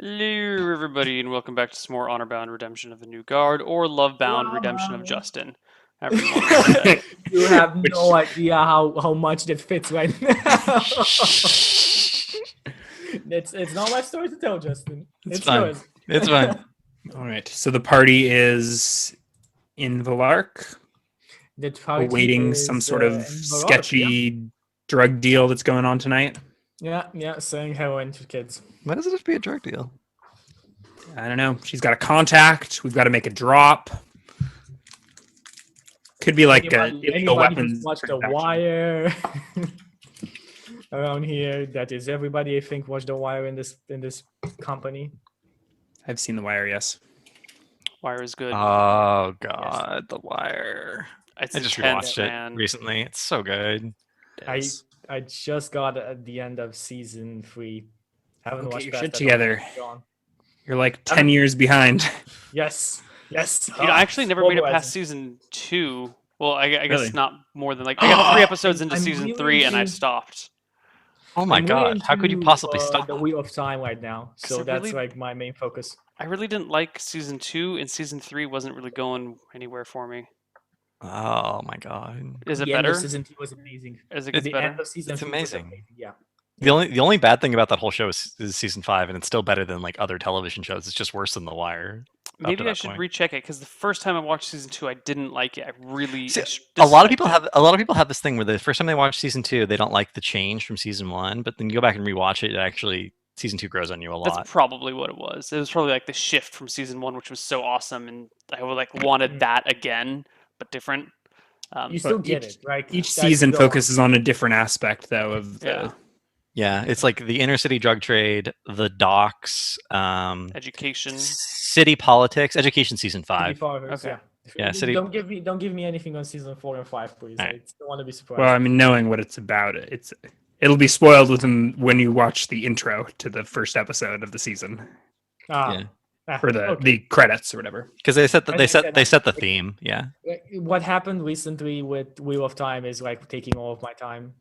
Hello, everybody, and welcome back to some more Honorbound Redemption of the New Guard, or Lovebound Redemption of Llama. Justin, however you want to look at it. You have no Which idea how much that fits right now. It's not my story to tell, Justin. it's It's fine. yours. It's fine. All right. So the party is in Valark, The party awaiting some is sort of in Baroque, yeah? sketchy drug deal that's going on tonight. Yeah, selling heroin to kids. Why does it have to be a drug deal? I don't know. She's got a contact. We've got to make a drop. Could be like illegal Anybody who's weapons watched The production. Wire around here, that is everybody I think watched The Wire in this company. I've seen The Wire, yes. Wire is good. Oh God, The Wire. It's I just intense, rewatched man. it recently. It's so good. I just got at the end of season 3. Haven't Okay, watched your past shit that. together. Gone. You're like 10 years behind. Yes. I actually never made it Polarizing. past season 2. Well, I guess Really? not more than I got 3 episodes into I'm season really 3, and I into- stopped. Oh my I'm God, really how could you into, possibly stop? the Wheel of Time right now? 'Cause So I that's really- like my main focus. I really didn't like season 2, and season 3 wasn't really going anywhere for me. Oh my God. Is it The end better? of season 2 was amazing. As it The gets better? end of season It's 3 was amazing. Yeah. The only bad thing about that whole show is season 5, and it's still better than like other television shows. It's just worse than The Wire. up to Maybe I that should point. recheck it because the first time I watched season 2, I didn't like it. I really See, I a lot of people disliked it. have this thing where the first time they watch season 2, they don't like the change from season 1, but then you go back and rewatch it. It actually season 2 grows on you a lot. That's probably what it was. It was probably like the shift from season 1, which was so awesome, and I would wanted that again, but different. You still But get it, right? Each As you season go on. focuses on a different aspect, though, of the. Yeah. Yeah, it's like the inner city drug trade, the docks, Education. city politics, education season City 5. Fathers, Okay. Yeah, City- Don't give me anything on season 4 and 5, please. Alright. I don't want to be surprised. Well, I mean, knowing what it's about, it'll be spoiled when you watch the intro to the first episode of the season, Yeah. or the credits or whatever. Because they set I think they set the that- theme. Yeah. What happened recently with Wheel of Time is like taking all of my time.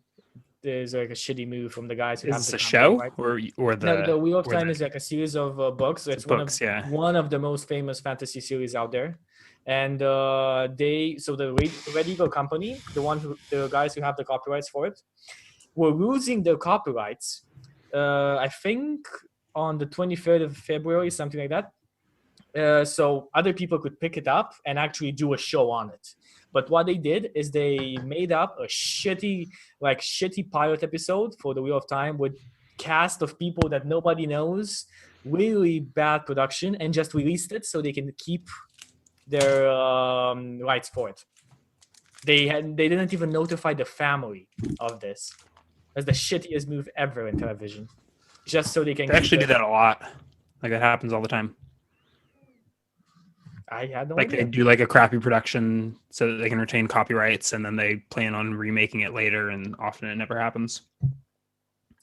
There's like a shitty move from the guys who Is have this the a company, show right? or the? No, the Wheel of or Time the- is like a series of books. So it's books, yeah. one of the most famous fantasy series out there. And the Red Eagle company, the guys who have the copyrights for it, were losing their copyrights. I think on the 23rd of February, something like that. So other people could pick it up and actually do a show on it. But what they did is they made up a shitty pilot episode for the Wheel of Time with cast of people that nobody knows, really bad production, and just released it so they can keep their rights for it. They didn't even notify the family of this. That's the shittiest move ever in television. Just so they can They actually keep do that a lot. Like that happens all the time. I had no Like idea. they do like a crappy production so that they can retain copyrights, and then they plan on remaking it later, and often it never happens.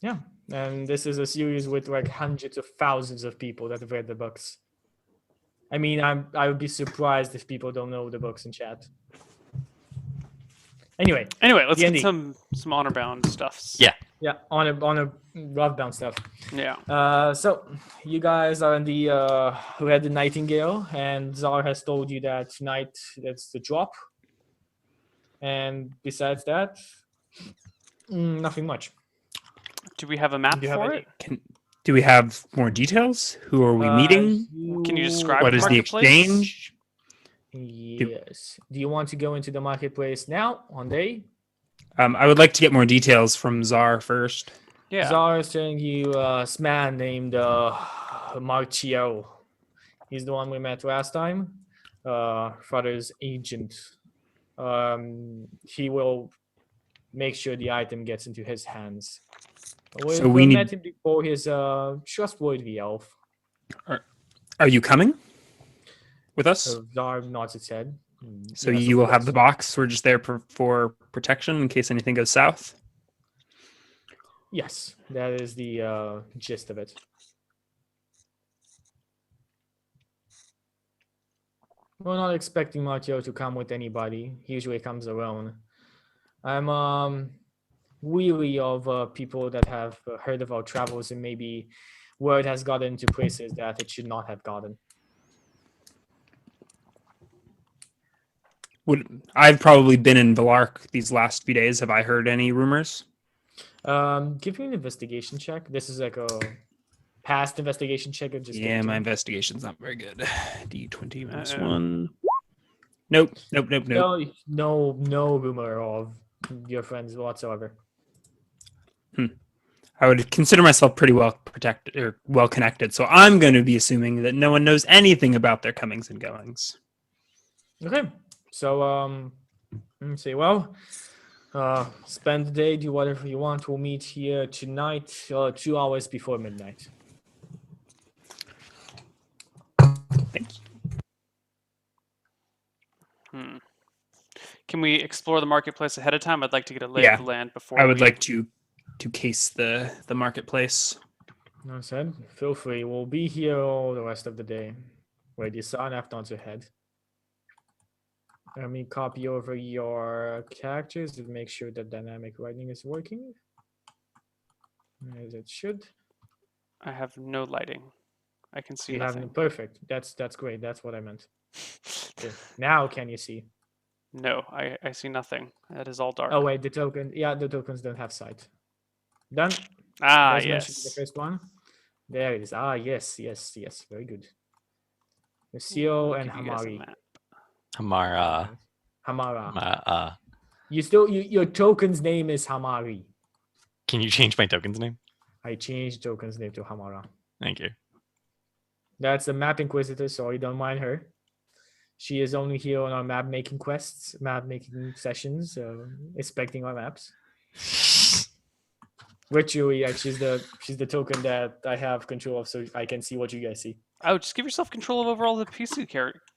Yeah, and this is a series with like hundreds of thousands of people that have read the books. I mean, I would be surprised if people don't know the books in chat. Anyway, Let's D&D. get some honor-bound stuffs. Yeah. yeah, on a Lovebound stuff. Yeah. So you guys are in the Red Nightingale, and Zar has told you that tonight that's the drop. And besides that, nothing much. Do we have a map Do you have for any- it? Do we have more details? Who are we meeting? Can you describe What the is the marketplace? exchange? Yes. Do you want to go into the marketplace now on day? I would like to get more details from Czar first. Yeah. Zara is telling you this man named Marcio. He's the one we met last time. Father's agent. He will make sure the item gets into his hands. So we need- met him before. He's a trustworthy elf. Are you coming with us? So Zara nods his head. So Yes, you of will have course. the box. We're just there for protection in case anything goes south. Yes, that is the gist of it. We're not expecting Marcio to come with anybody. He usually comes alone. I'm weary of people that have heard of our travels and maybe word has gotten into places that it should not have gotten. I've probably been in Villark these last few days. Have I heard any rumors? Give me an investigation check. This is like a past investigation check. Or just give it Yeah, to my me. investigation's not very good. D20 minus Uh-oh. 1. Nope. No rumor of your friends whatsoever. I would consider myself pretty well protected or well connected, so I'm going to be assuming that no one knows anything about their comings and goings. Okay, so let me see. Well, spend the day, do whatever you want. We'll meet here tonight, 2 hours before midnight. Thank you. Can we explore the marketplace ahead of time? I'd like to get a lay Yeah, of the land before. I would we... like to case the marketplace. I said, feel free. We'll be here all the rest of the day. Wait, you saw enough on your head. Let me copy over your characters to make sure that dynamic writing is working as it should. I have no lighting. I can see You have nothing. perfect. That's great. That's what I meant. Okay. Now can you see? No, I see nothing. That is all dark. Oh wait, the token. Yeah, the tokens don't have sight. Done. Ah, As mentioned, the yes. first one. There it is. Ah, yes. Very good. Lucio I'll and give you guys a Hamari. map. Hamara. Hamara. Your token's name is Hamari. Can you change my token's name? I changed token's name to Hamara. Thank you. That's the map inquisitor, so you don't mind her. She is only here on our map making quests, map making sessions, inspecting our maps. Virtually, like she's the token that I have control of, so I can see what you guys see. Oh, just give yourself control over all the PC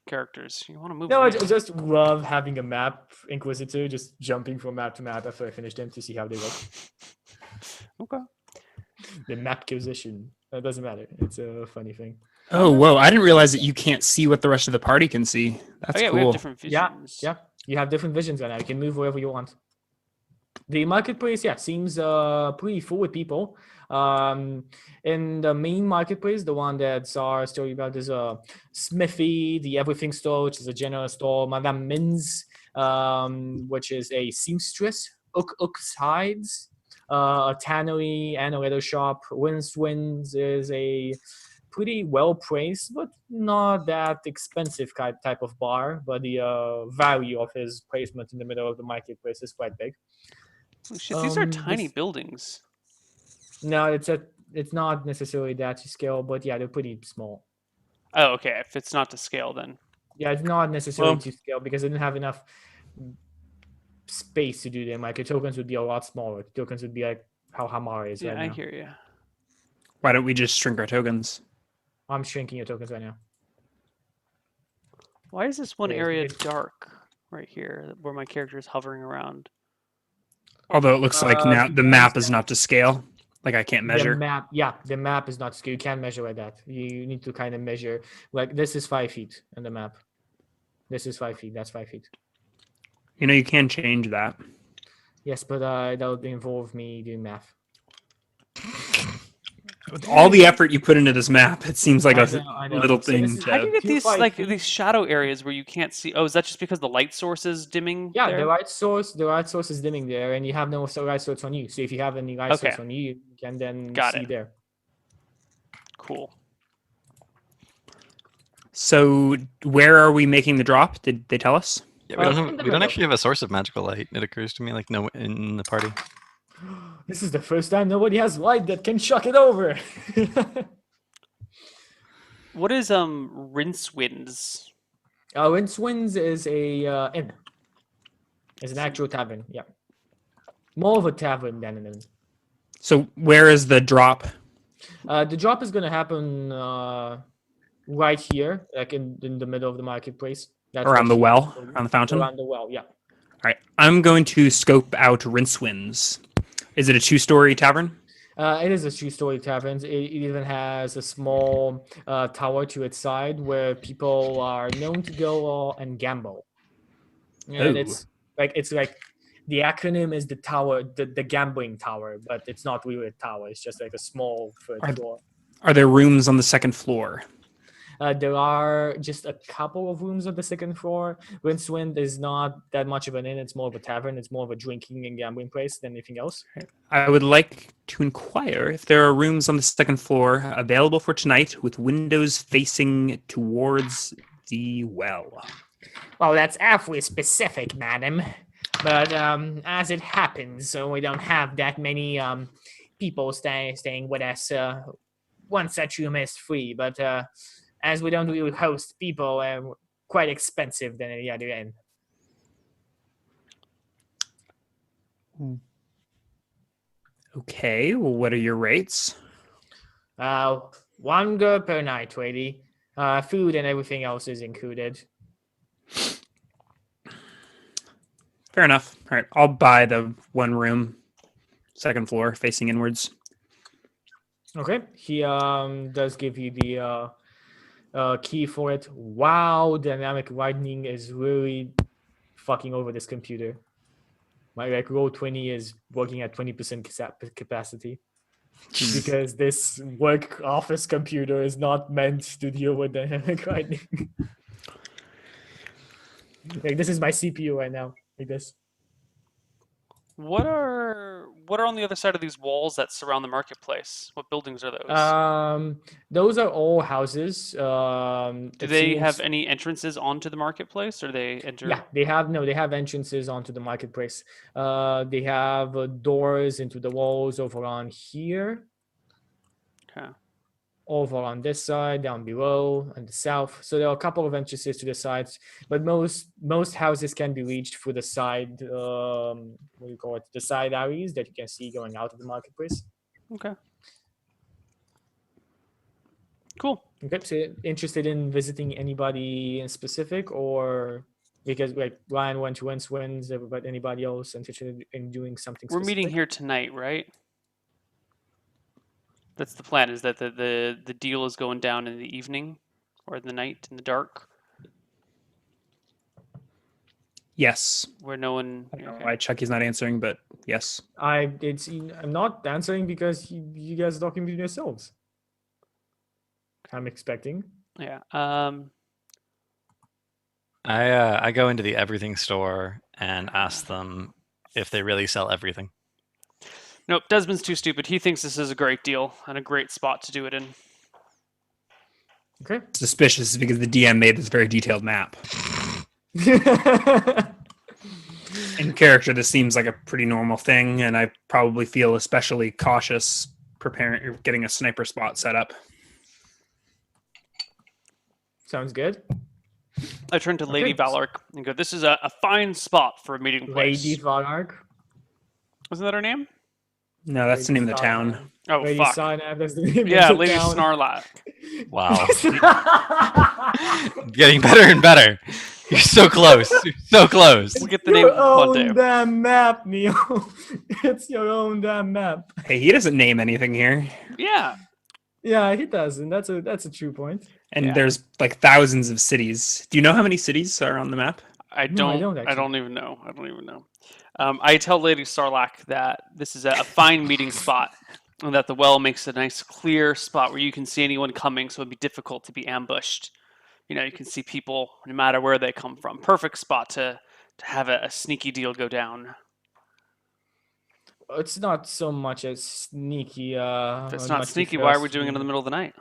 characters. You want to move No, I around. just love having a map inquisitor, just jumping from map to map after I finish them to see how they look. Okay. The map acquisition. That doesn't matter. It's a funny thing. Oh, whoa. I didn't realize that you can't see what the rest of the party can see. That's Oh yeah, cool. we have different Yeah, visions. yeah. You have different visions right now. You can move wherever you want. The marketplace, seems pretty full with people. In the main marketplace, the one that Czar story about is Smithy, the Everything Store, which is a general store. Madame Min's, which is a seamstress. Ook's Hides, a tannery and a leather shop. Wins is a pretty well priced, but not that expensive type of bar. But the value of his placement in the middle of the marketplace is quite big. Holy shit, these are tiny buildings. No, it's not necessarily that to scale, but yeah, they're pretty small. Oh, okay. If it's not to scale, then Yeah, it's not necessarily Well- to scale because they didn't have enough space to do them. Like your tokens would be a lot smaller. Tokens would be like how Hamara is yeah, right I now. hear you. Why don't we just shrink our tokens? I'm shrinking your tokens right now. Why is this one Yeah, area it's- dark right here where my character is hovering around? Although it looks like now the because map is not to scale. Like I can't The measure. map, the map is not scale. You can't measure like that. You need to kind of measure. Like this is 5 feet on the map. This is 5 feet. That's 5 feet. You can change that. Yes, but that would involve me doing math. With all the effort you put into this map, it seems like I know. little So thing. this is- How do you get Two these five like feet. these shadow areas where you can't see? Oh, is that just because the light source is dimming? Yeah, there? the light source is dimming there, and you have no light source on you. So if you have any light Okay. source on you, you can then Got see it. there. Cool. So where are we making the drop? Did they tell us? Yeah, we don't in have, the we don't middle. actually have a source of magical light. It occurs to me like no in the party. This is the first time nobody has light that can chuck it over. What is Rinse Winds? Rinswinds is a inn. It's an actual tavern. Yeah, more of a tavern than an inn. So where is the drop? The drop is gonna happen right here, like in the middle of the marketplace. That's Around what the she- well? Around the fountain? Around the well, yeah. All right. I'm going to scope out Rincewinds. Is it a 2-story tavern? It is a two-story tavern. It even has a small tower to its side where people are known to go and gamble. And Oh. it's like the acronym is the tower, the gambling tower, but it's not really a tower. It's just like a small third Are- floor. Are there rooms on the second floor? There are just a couple of rooms on the second floor. Rincewind is not that much of an inn. It's more of a tavern. It's more of a drinking and gambling place than anything else. I would like to inquire if there are rooms on the second floor available for tonight with windows facing towards the well. Well, that's awfully specific, madam. But as it happens, we don't have that many people staying with us. One such room is free, but as we don't really host people, we're quite expensive than any other inn. Okay, well, what are your rates? 1 gold per night, lady. Food and everything else is included. Fair enough. All right, I'll buy the one room, second floor, facing inwards. Okay, he does give you the key for it. Wow, dynamic lightning is really fucking over this computer. My roll 20 is working at 20% capacity because this work office computer is not meant to deal with dynamic lightning. Like, this is my CPU right now, like this. What are on the other side of these walls that surround the marketplace? What buildings are those? Those are all houses. Do they have any entrances onto the marketplace, or they enter? Yeah, they have entrances onto the marketplace. They have doors into the walls over on here. Okay. Over on this side, down below, on the south. So there are a couple of entrances to the sides, but most houses can be reached through the side, what do you call it? The side alleys that you can see going out of the marketplace. Okay. Cool. Okay, so interested in visiting anybody in specific, or because like Ryan went to Rincewind, but anybody else interested in doing something We're specific? meeting here tonight, right? That's the plan. Is that the deal is going down in the evening, or in the night, in the dark, Yes. where no one. I don't know Okay. why Chucky's not answering, but yes. I'm not answering because you guys are talking between yourselves. I'm expecting. Yeah. I go into the everything store and ask them if they really sell everything. Nope. Desmond's too stupid. He thinks this is a great deal and a great spot to do it in. Okay. Suspicious because the DM made this very detailed map. In character, this seems like a pretty normal thing, and I probably feel especially cautious getting a sniper spot set up. Sounds good. I turn to Lady Okay. Valark and go, "This is a fine spot for a meeting place." Lady Valark. Wasn't that her name? No, that's the name of the town. Oh, Lady fuck. Sarnath, that's the name Yeah, of the Lady town. Snarlat. Wow. Getting better and better. You're so close. You're so close. We'll get the name Your one own day. damn map, Neil. It's your own damn map. Hey, he doesn't name anything here. Yeah. Yeah, he does, and that's a true point. And Yeah. there's like thousands of cities. Do you know how many cities are on the map? I No, I don't. don't I don't even know. I don't even know. I tell Lady Sarlacc that this is a fine meeting spot, and that the well makes a nice, clear spot where you can see anyone coming, so it'd be difficult to be ambushed. You know, you can see people no matter where they come from. Perfect spot to have a sneaky deal go down. It's not so much as sneaky. If it's not much sneaky, why are we because doing it in the middle of the night?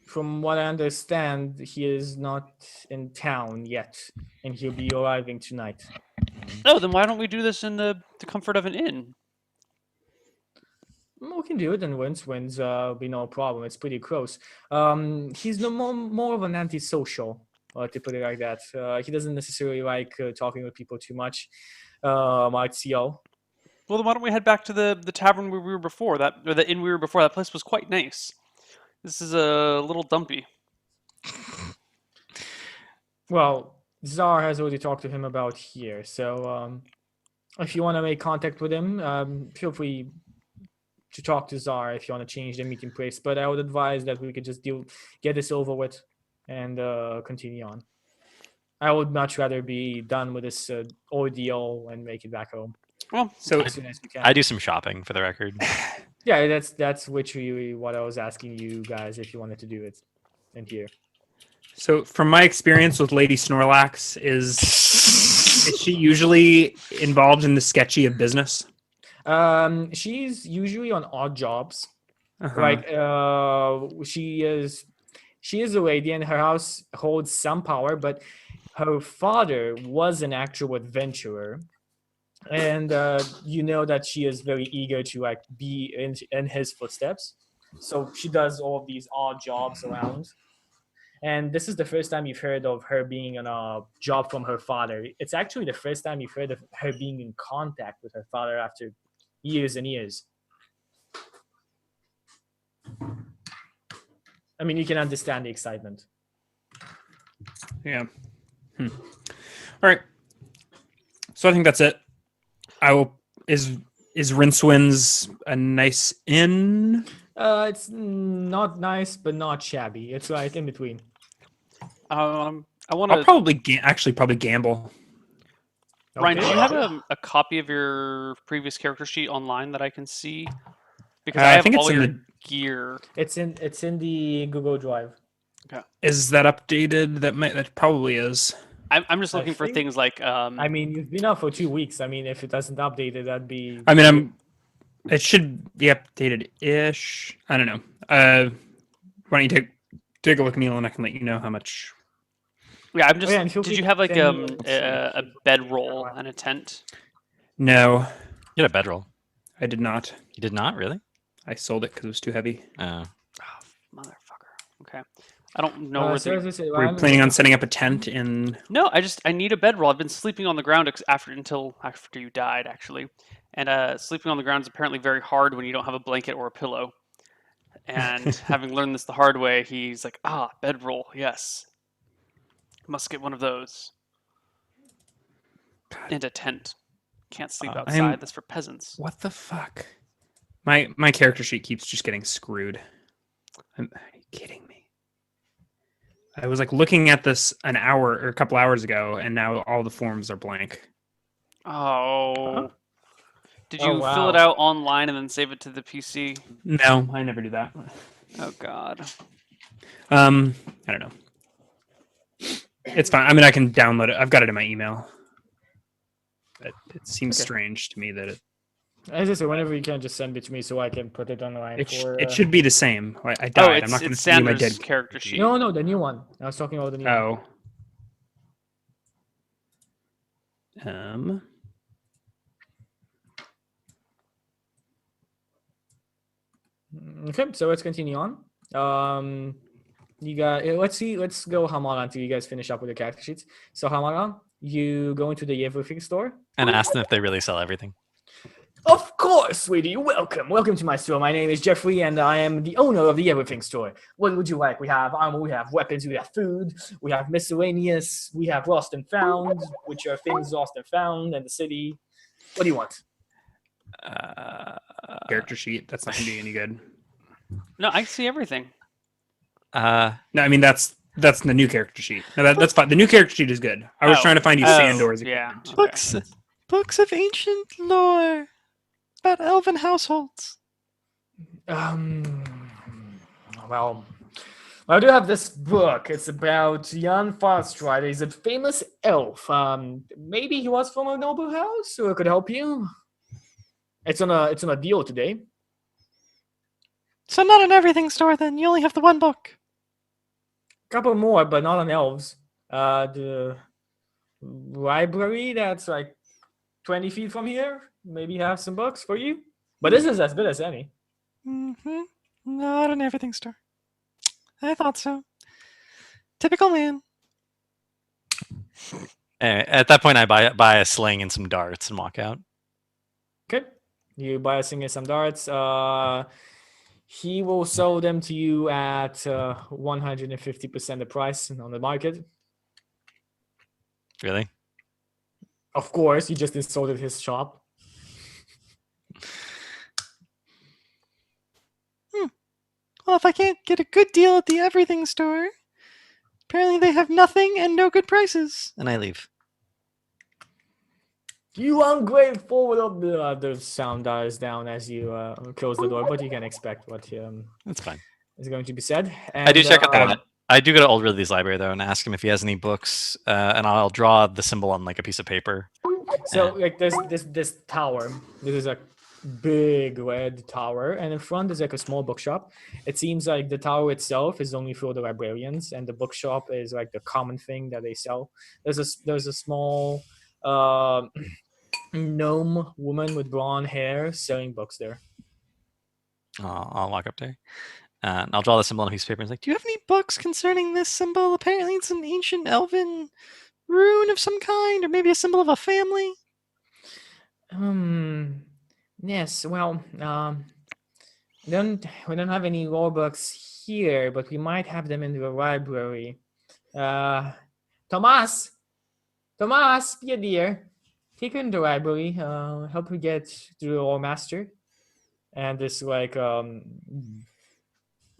From what I understand, he is not in town yet, and he'll be arriving tonight. Oh, then why don't we do this in the comfort of an inn? We can do it in Rincewind. Be no problem. It's pretty close. He's no more of an antisocial, to put it like that. He doesn't necessarily like talking with people too much. Martial. Well, then why don't we head back to the tavern where we were before? Or the inn we were before. That place was quite nice. This is a little dumpy. Well, Czar has already talked to him about here, so if you want to make contact with him, feel free to talk to Czar if you want to change the meeting place. But I would advise that we could just get this over with and continue on. I would much rather be done with this ordeal and make it back home Well, So as soon as we can. I do some shopping for the record. Yeah, that's literally what I was asking you guys if you wanted to do it in here. So, from my experience with Lady Snorlax, is she usually involved in the sketchy of business? She's usually on odd jobs. Uh-huh. Like she is a lady and her house holds some power, but her father was an actual adventurer. And you know that she is very eager to like be in his footsteps. So she does all of these odd jobs around. And this is the first time you've heard of her being on a job from her father. It's actually the first time you've heard of her being in contact with her father after years and years. I mean, you can understand the excitement. Yeah. All right. So I think that's it. I will. Is Rincewind's a nice inn? It's not nice, but not shabby. It's like in between. I want I'll to. probably probably gamble. Ryan, Okay. do you have a copy of your previous character sheet online that I can see? Because I have think it's all in your the. gear. It's in the Google Drive. Is that updated? That probably is. I'm just I looking for think- things like I mean, you've been out for 2 weeks. I mean, if it doesn't update it, that'd be. I mean, it should be updated-ish. I don't know. Why don't you take a look, Neil, and I can let you know how much. yeah. I'm just. and feel Did free you to have like send me a bedroll and a tent? No, You had a bedroll. I did not. You did not really. I sold it because it was too heavy. Oh, Oh, motherfucker. Okay. I don't know Uh, where so the. as I said, Were you I'm planning on looking- setting up a tent in? No, I need a bedroll. I've been sleeping on the ground until after you died, actually, and sleeping on the ground is apparently very hard when you don't have a blanket or a pillow. And having learned this the hard way, he's like, bedroll, yes, must get one of those. And a tent. Can't sleep I'm- outside. That's for peasants. What the fuck? My character sheet keeps just getting screwed. Are you kidding me? I was like looking at this an hour or a couple hours ago, and now all the forms are blank. Oh. Did Oh, you fill it wow. out online and then save it to the PC? No, I never do that. Oh God. I don't know. It's fine. I mean, I can download it. I've got it in my email. But it seems Okay. strange to me that As I said, whenever you can, just send it to me so I can put it online. it should be the same. I died. Oh, I'm not going to it's send you my Sanders' dead character sheet. No, the new one. I was talking about the new one. Oh. Okay, so let's continue on. You got. Let's go Hamaran until you guys finish up with the character sheets. So Hamaran, you go into the everything store. and ask them if they really sell everything. Of course, sweetie. Welcome to my store. My name is Jeffrey, and I am the owner of the Everything Store. What would you like? We have armor, we have weapons, we have food, we have miscellaneous, we have lost and found, which are things lost and found in the city. What do you want? Character sheet. That's not going to be any good. No, I see everything. No, I mean that's the new character sheet. No, that's fine. The new character sheet is good. I was Oh. trying to find you Oh, Sandor's yeah. equipment. Okay. Books of ancient lore about elven households. Well, I do have this book. It's about Jan Farstrider. He's a famous elf. Maybe he was from a noble house, or it could help you. It's on a deal today. So not an everything store then. You only have the one book. Couple more, but not on elves. The library that's like 20 feet from here. Maybe have some books for you. But this is as good as any. Mm-hmm. Not an everything store. I thought so. Typical man. Anyway, at that point, I buy a sling and some darts and walk out. Okay. You buy a singer some darts. He will sell them to you at 150% the price on the market. Really? Of course, you just insulted his shop. Well, if I can't get a good deal at the everything store, apparently they have nothing and no good prices. And I leave. You ungrateful! The sound dies down as you close the door, but you can expect what That's fine. is going to be said. I do And, check out the. I do go to Old Ridley's library though and ask him if he has any books, and I'll draw the symbol on like a piece of paper. So like there's this tower. This is a big red tower, and in front is like a small bookshop. It seems like the tower itself is only for the librarians, and the bookshop is like the common thing that they sell. There's a small gnome woman with blonde hair selling books there. I'll walk up there. And I'll draw the symbol on a piece of paper. And it's like, do you have any books concerning this symbol? Apparently, it's an ancient elven rune of some kind, or maybe a symbol of a family. Yes. Well, we don't have any lore books here, but we might have them in the library. Thomas, be a dear. Take her in the library. Help her get to the lore master. And this like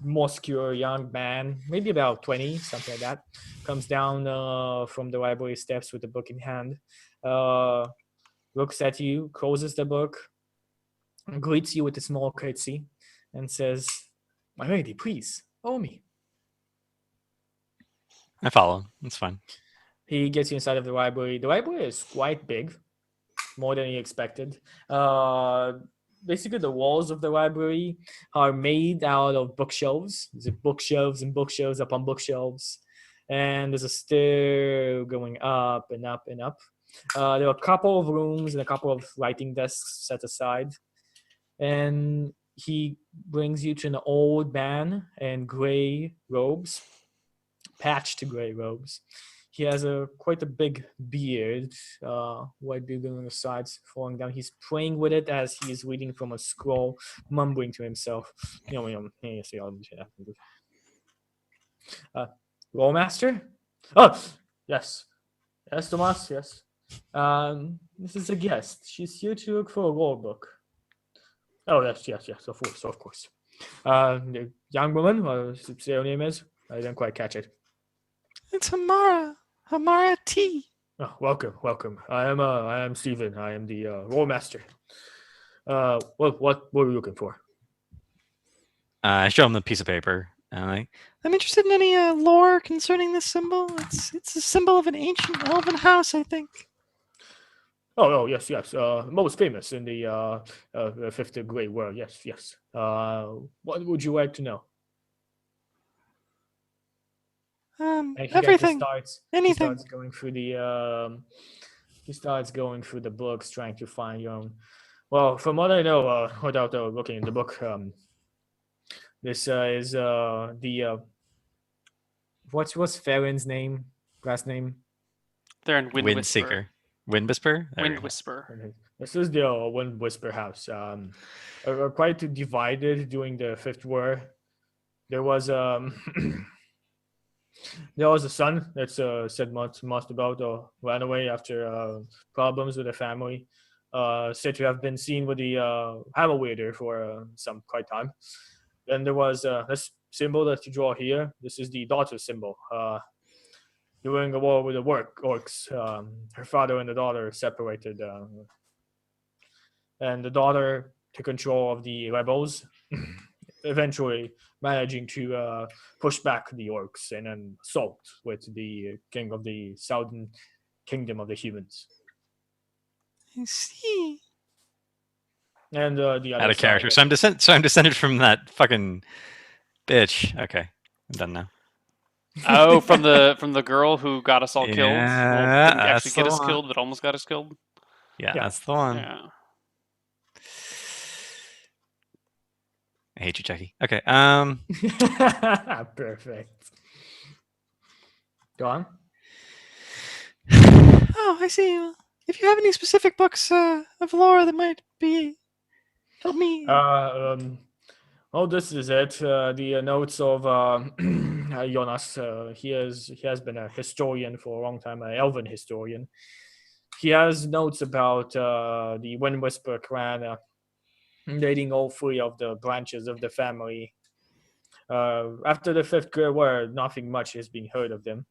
muscular young man, maybe about 20, something like that, comes down from the library steps with the book in hand, looks at you, closes the book, greets you with a small curtsy, and says, "My lady, please, follow me." I follow. That's fine. He gets you inside of the library. The library is quite big, more than he expected. Basically, the walls of the library are made out of bookshelves. There's bookshelves and bookshelves upon bookshelves. And there's a stair going up and up and up. There are a couple of rooms and a couple of writing desks set aside. And he brings you to an old man in gray robes, patched gray robes. He has quite a big beard, white beard on the sides falling down. He's playing with it as he's reading from a scroll, mumbling to himself. Lawmaster? Oh, yes. Yes, Tomas, yes. This is a guest. She's here to look for a law book. Oh, yes, of course. The young woman, what her name is? I didn't quite catch it. It's Hamara T. Oh, welcome. I am Stephen. I am the lore master. What were you looking for? I show him the piece of paper. I'm interested in any lore concerning this symbol. It's a symbol of an ancient elven house, I think. Oh, yes. Most famous in the fifth great world. Yes. What would you like to know? And Everything. He starts going through the books, trying to find your own. Well, from what I know, without looking in the book, this is the what's Farron's name? Last name? They're in Wind Whisper. Wind Whisper. Wind Whisper. This is the Wind Whisper house. Are quite divided during the Fifth War. There was there was a son that's said much about ran away after problems with the family. Said to have been seen with the hammer wielder for some quite time. Then there was this symbol that you draw here. This is the daughter symbol. During the war with the orcs, her father and the daughter separated, and the daughter took control of the rebels, eventually managing to push back the orcs and then assault with the king of the southern kingdom of the humans. I see. And the other Out of side, character. So I'm descended from that fucking bitch. Okay, I'm done now. Oh, from the girl who got us all killed. Well, Yeah, didn't actually that's get the us one. killed, but almost got us killed. Yeah, Yeah. that's the one. Yeah. I hate you, Chucky. Okay. Perfect. Go on. Oh, I see. If you have any specific books of lore that might be help me. Well, this is it. The notes of Jonas. He has been a historian for a long time, an elven historian. He has notes about the Wind Whisper clan, dating all three of the branches of the family. After the Fifth Great War, nothing much is being heard of them.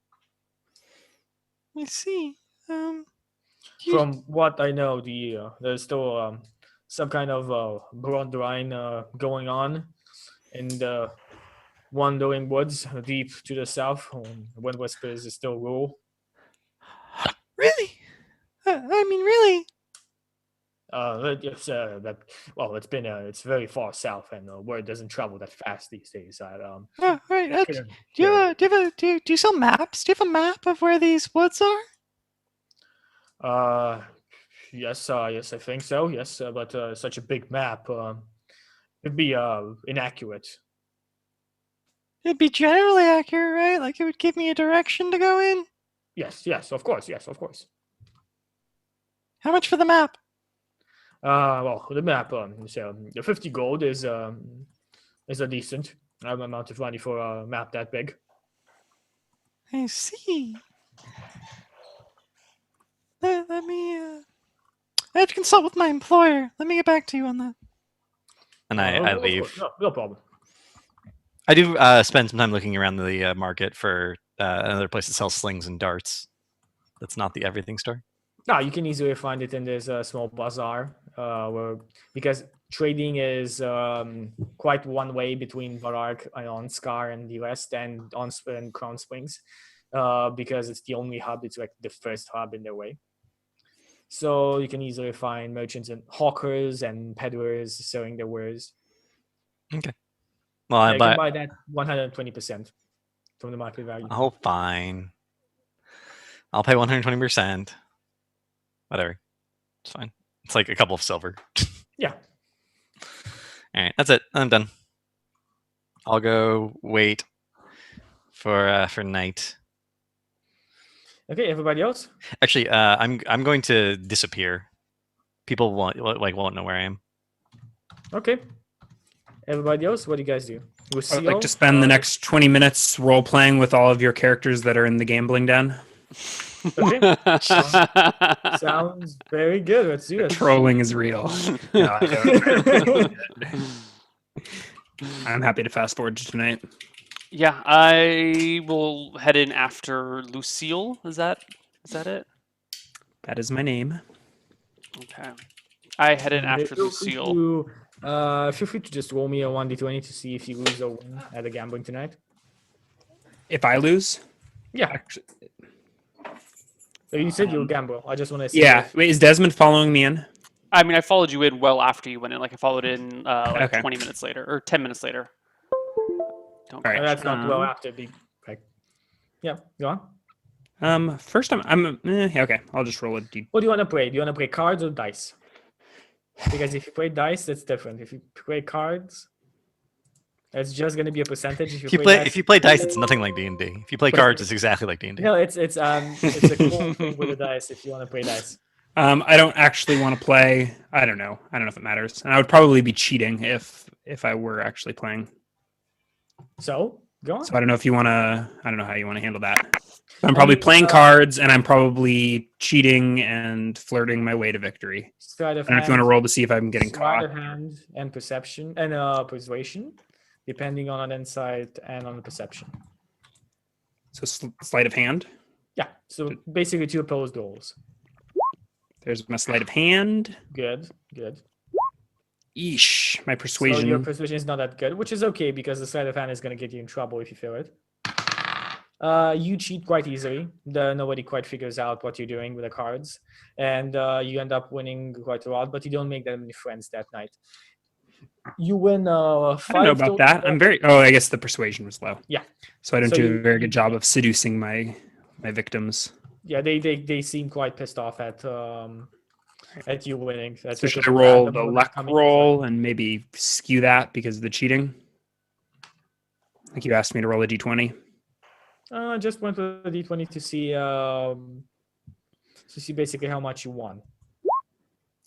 I see. From what I know, there's still some kind of blood line going on in the wandering woods deep to the south. When whispers is still rule. Really? I mean, really? It's very far south, and word doesn't travel that fast these days. Oh, right. Sure, Do you sell maps? Do you have a map of where these woods are? Yes, yes, I think so. Yes, but such a big map would be inaccurate. It'd be generally accurate, right? Like it would give me a direction to go in. Yes, of course. How much for the map? Well, the map, the 50 gold is a decent amount of money for a map that big. I see. Let me. I have to consult with my employer. Let me get back to you on that. And I Of leave. course, no problem. I do spend some time looking around the market for another place that sells slings and darts. That's not the everything store. No, you can easily find it in this small bazaar, because trading is quite one way between Varark and Onskar and the West and Crown Springs, because it's the only hub. It's like the first hub in their way. So you can easily find merchants and hawkers and peddlers selling their wares. Okay. Well, You can buy that 120% from the market value. Oh, fine. I'll pay 120%. Whatever. It's fine. It's like a couple of silver. Yeah. All right, that's it. I'm done. I'll go wait for night. Okay, everybody else? Actually, I'm going to disappear. People won't know where I am. Okay. Everybody else, what do you guys do? I would like to spend the next 20 minutes role playing with all of your characters that are in the gambling den. Okay. Sounds very good. Let's do it. Trolling is real. No, I don't. I'm happy to fast forward to tonight. Yeah, I will head in after Lucille. Is that it? That is my name. Okay. I head in after Feel free Lucille. feel free to just roll me a 1d20 to see if you lose or win at the gambling tonight. If I lose? Yeah. Actually, You said you'll gamble. I just want to see. yeah. Wait, is Desmond following me in? I mean, I followed you in well after you went in. Like I followed in Okay. 20 minutes later or 10 minutes later. Don't All right. crash. That's not well after. Yeah, go on. First okay. I'll just roll a d. What do you want to play? Do you want to play cards or dice? Because if you play dice, that's different. If you play cards, it's just going to be a percentage. If you play dice, it's nothing like D&D. If you play cards, it's exactly like D&D. No, it's a cool thing with the dice if you want to play dice. I don't actually want to play. I don't know if it matters. And I would probably be cheating if I were actually playing. So go on. So I don't know if you want to. I don't know how you want to handle that. I'm probably playing cards, and I'm probably cheating and flirting my way to victory. Sleight of I don't know if you want to roll to see if I'm getting sleight caught. of hand and perception and persuasion, depending on an insight and on the perception. So sleight of hand. Yeah. So basically, two opposed goals. There's my sleight of hand. Good. Eesh, my So persuasion. your persuasion is not that good, which is okay because the sleight of hand is going to get you in trouble if you fail it. You cheat quite easily. Nobody quite figures out what you're doing with the cards, and you end up winning quite a lot. But you don't make that many friends that night. You win. I don't know about that. I guess the persuasion was low. Yeah. So I don't So do you- a very good job of seducing my victims. Yeah, they seem quite pissed off at you winning. That's So like should a I roll random the bonus luck coming roll and maybe skew that because of the cheating? Like you asked me to roll a d20. Just went with the d20 to see basically how much you won.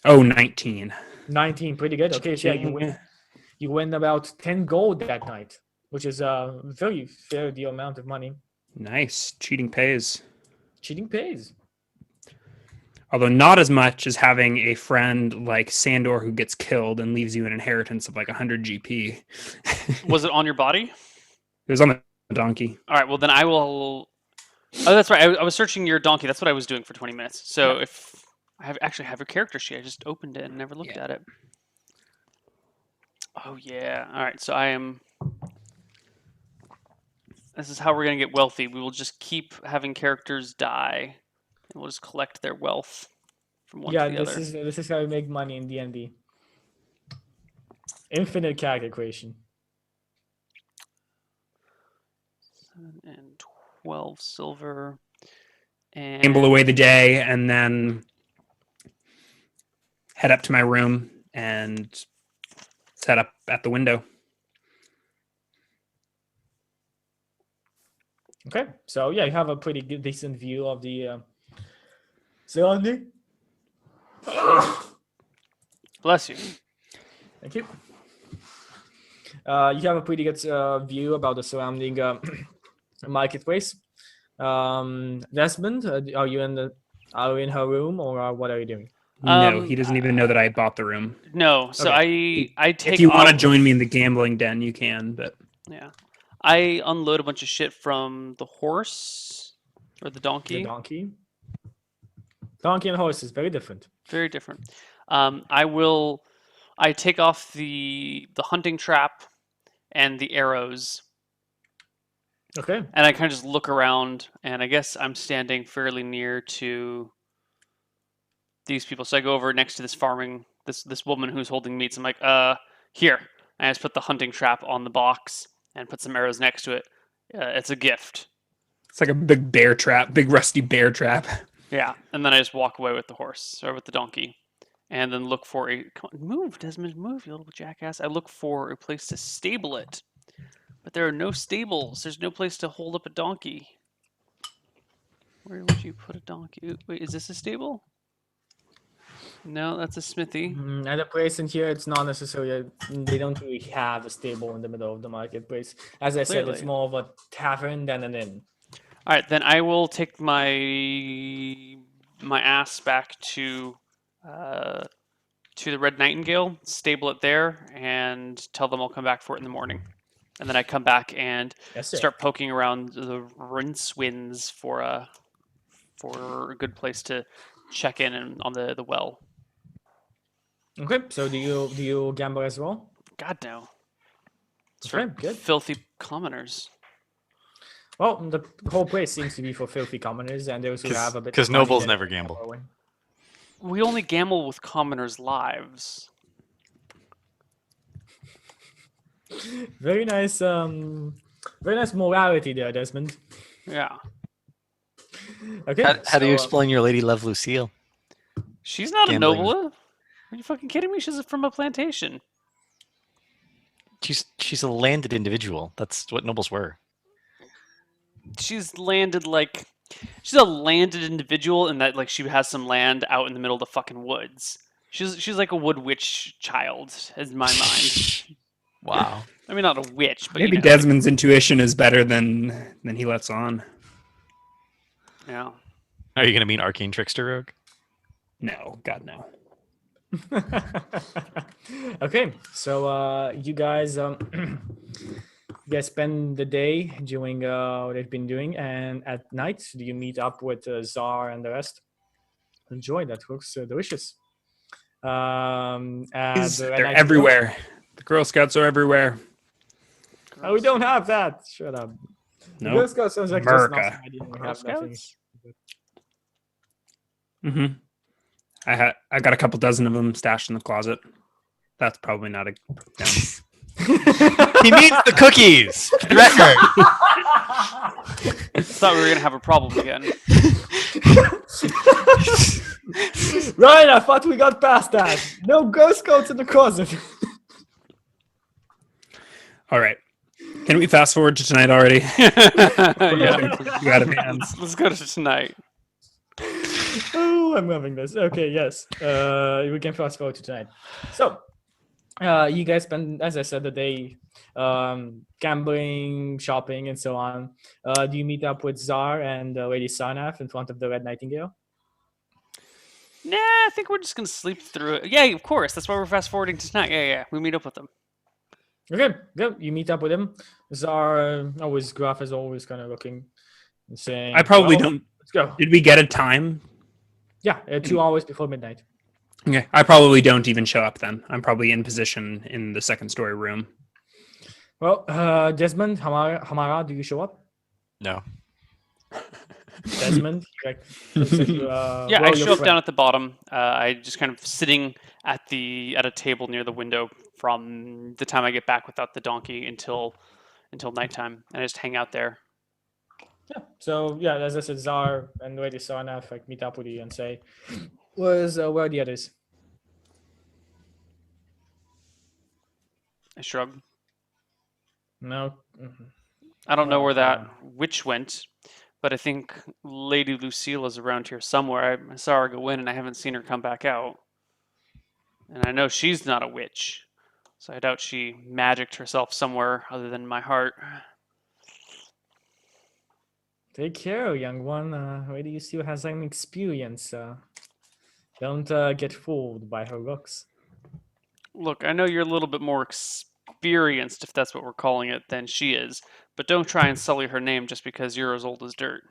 Oh, 19. 19, pretty good. Okay, so yeah, you win about 10 gold that night, which is a very fair deal amount of money. Nice. Cheating pays. Cheating pays. Although not as much as having a friend like Sandor who gets killed and leaves you an inheritance of like 100 GP. Was it on your body? It was on the donkey. All right. Well, then I will. Oh, that's right. I was searching your donkey. That's what I was doing for 20 minutes. So Yeah. I actually have your character sheet. I just opened it and never looked at it. Oh yeah. All right. So I am. This is how we're gonna get wealthy. We will just keep having characters die, and we'll just collect their wealth from one Yeah, to the other. this is how we make money in D&D. Infinite character creation. 7 and 12 silver. And Gamble away the day, and then head up to my room and set up at the window. Okay, so yeah, you have a pretty good, decent view of the surrounding. bless you. Thank you. You have a pretty good view about the surrounding marketplace. Desmond, are you in her room, or what are you doing? No, he doesn't even know that I bought the room. No. So I take. If you want to off- join me in the gambling den, you can. But Yeah. I unload a bunch of shit from the horse or the donkey. The donkey and horse is very different. Very different. I take off the hunting trap and the arrows, Okay. and I kind of just look around, and I guess I'm standing fairly near to these people. So I go over next to this this woman who's holding meats. I'm like, here. And I just put the hunting trap on the box and put some arrows next to it. It's a gift. it's like a big bear trap, big rusty bear trap. Yeah, and then I just walk away with the horse or with the donkey, and then look for move, Desmond, move, you little jackass. I look for a place to stable it, but there are no stables. There's no place to hold up a donkey. Where would you put a donkey? Wait, is this a stable? No, that's a smithy. At a place in here, it's not necessarily. They don't really have a stable in the middle of the marketplace. As I said, it's Clearly. more of a tavern than an inn. All right, then I will take my ass back to the Red Nightingale, stable it there, and tell them I'll come back for it in the morning. And then I come back and Yes, sir. start poking around the Rincewinds for a good place to check in on the well. Okay. So do you gamble as well? God no. It's Okay, for good. filthy commoners. Well, the whole place seems to be for filthy commoners and those who have a bit. Because of money nobles that- never gamble. We only gamble with commoners' lives. Very nice morality there, Desmond. Yeah. Okay. How do you so, explain your lady love Lucille? She's not Gambling. a noble. Are you fucking kidding me? She's from a plantation. She's a landed individual. That's what nobles were. She's a landed individual in that like she has some land out in the middle of the fucking woods. She's like a wood witch child, in my mind. Wow. I mean, not a witch, but Maybe you know, Desmond's intuition is better than he lets on. yeah. Are you gonna be an arcane trickster rogue? No, God no. Okay, so you guys you guys spend the day doing what they've been doing, and at night do you meet up with Czar and the rest? Enjoy, that looks delicious. And They're everywhere. The Girl Scouts are everywhere. Oh, we don't have that. Shut up. The Girl No. Scouts sounds like America. just nothing. I didn't Girl have nothing. Scouts? Mm-hmm. I got a couple dozen of them stashed in the closet. That's probably not a. No. He means the cookies. For the record. I thought we were gonna have a problem again. Right, I thought we got past that. No Girl Scouts in the closet. All right. Can we fast forward to tonight already? Yeah. You out of hand. Let's go to tonight. Oh, I'm loving this. Okay, yes. We can fast forward to tonight. So, you guys spend, as I said, the day gambling, shopping, and so on. Do you meet up with Czar and Lady Sarnath in front of the Red Nightingale? Nah, I think we're just gonna sleep through it. Yeah, of course. That's why we're fast forwarding to tonight. Yeah. We meet up with them. Okay, good. You meet up with him. Czar, always gruff as always, kind of looking and saying, I probably "Well, don't. Let's go." Did we get a time? Yeah, 2 hours before midnight. Okay, I probably don't even show up then. I'm probably in position in the second story room. Well, Desmond, Hamara, do you show up? No. Desmond, looks at you. Yeah, well, I your show up friend. down at the bottom. I just kind of sitting at a table near the window from the time I get back without the donkey until nighttime, and I just hang out there. Yeah. So yeah, as I said, Zar and Lady Sarnath like meet up with you and say, where are the others? I shrug. No. Mhm. I don't know Well, where that witch went, but I think Lady Lucille is around here somewhere. I saw her go in, and I haven't seen her come back out. And I know she's not a witch, so I doubt she magicked herself somewhere other than my heart. Take care, young one. Lady Lucille has some experience. Don't get fooled by her looks. Look, I know you're a little bit more experienced, if that's what we're calling it, than she is, but don't try and sully her name just because you're as old as dirt.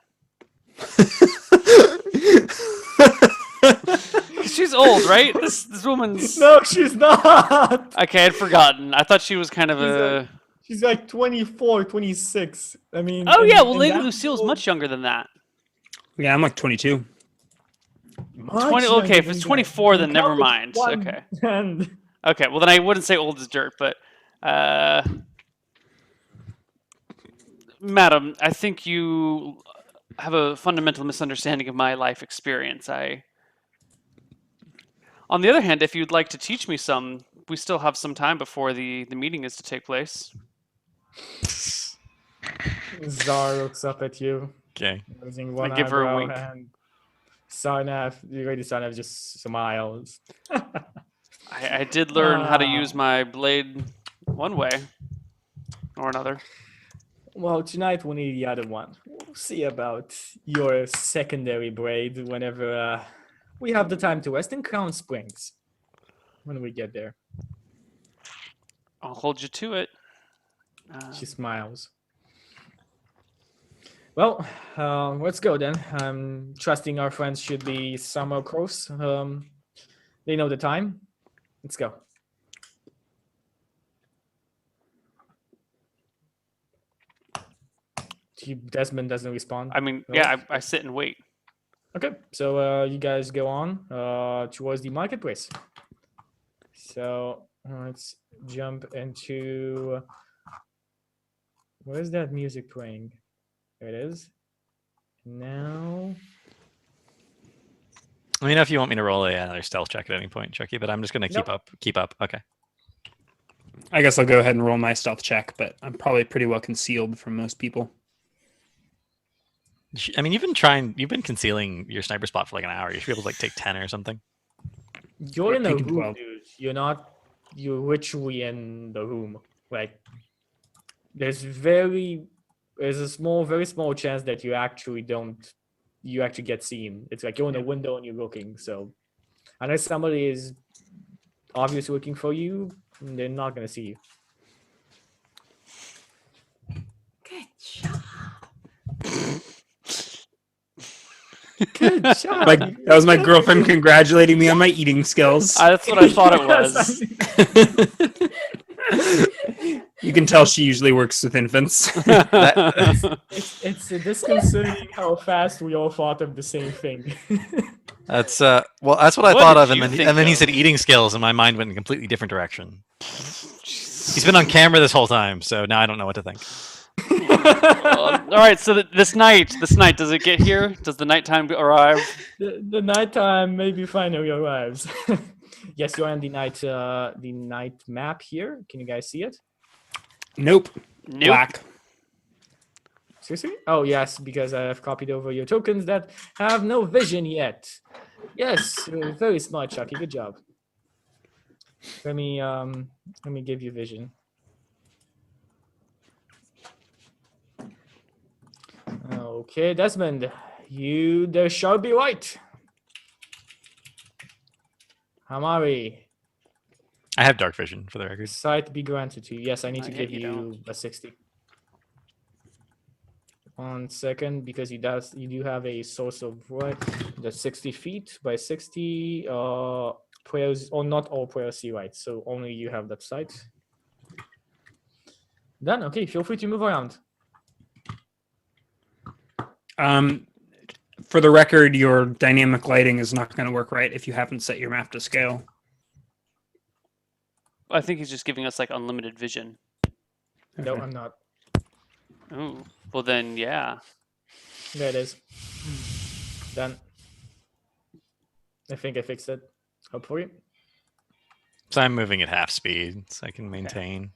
She's old, right? This woman's. No, she's not. Okay, I'd forgotten. I thought she was kind of She's a. She's like 24, 26. I mean. Oh yeah, well, and Lady that Lucille's old- much younger than that. Yeah, I'm like 22. much 20. younger Okay, if than it's that. 24, You then never count mind. one Okay. hand. Okay, well then I wouldn't say old as dirt, but madam, I think you have a fundamental misunderstanding of my life experience. On the other hand, if you'd like to teach me some, we still have some time before the meeting is to take place. Zar looks up at you, Okay. raising one give her a eyebrow, wink. and Sarnath, the Lady Sarnath just smiles. I did learn how to Ah. use my blade one way or another. Well, tonight we'll need the other one. We'll see about your secondary blade whenever we have the time to rest in Crown Springs. When we get there. I'll hold you to it. She smiles. Well, let's go then. I'm trusting our friends should be somewhere close. They know the time. Let's go. Desmond doesn't respond. I mean, No? yeah, I sit and wait. Okay, so you guys go on towards the marketplace. So let's jump into. Where's that music playing? There it is. Now. Let me know if you want me to roll another stealth check at any point, Chucky, but I'm just going to keep Nope. up. Keep up. Okay. I guess I'll go ahead and roll my stealth check, but I'm probably pretty well concealed from most people. I mean, you've been concealing your sniper spot for like an hour. You should be able to like take 10 or something. You're We're in the taking room, 12. dude. You're literally in the room. Like, there's very small chance that you actually get seen. It's like you're in a window and you're looking. So, unless somebody is obviously looking for you, they're not gonna see you. Good job. Good job. Like that was my girlfriend congratulating me on my eating skills. That's what I thought it Yes, was. You can tell she usually works with infants. It's disconcerting how fast we all thought of the same thing. That's well, that's what I What thought did of, and you then, think and then he of? said eating skills, and my mind went in a completely different direction. He's been on camera this whole time, so now I don't know what to think. All right, so this night, does it get here? Does the nighttime arrive? The nighttime maybe finally arrives. Yes, you're on the night map here. Can you guys see it? Nope. Nope. Black. Seriously? Oh yes, because I have copied over your tokens that have no vision yet. Yes, very smart, Chucky. Good job. Let me give you vision. Okay, Desmond, there shall be light. Hamari, I have dark vision for the record. sight be granted to you. Yes, I need Not to yet, give you you a 60. 1 second, because you do have a source of light that's 60 feet by 60. Players, or not all players see light, so only you have that sight. Done. Okay, feel free to move around. For the record, your dynamic lighting is not going to work right if you haven't set your map to scale. I think he's just giving us like unlimited vision. No, Okay. I'm not. Ooh. Well then, yeah. There it is. Done. I think I fixed it. Hopefully. So I'm moving at half speed so I can maintain.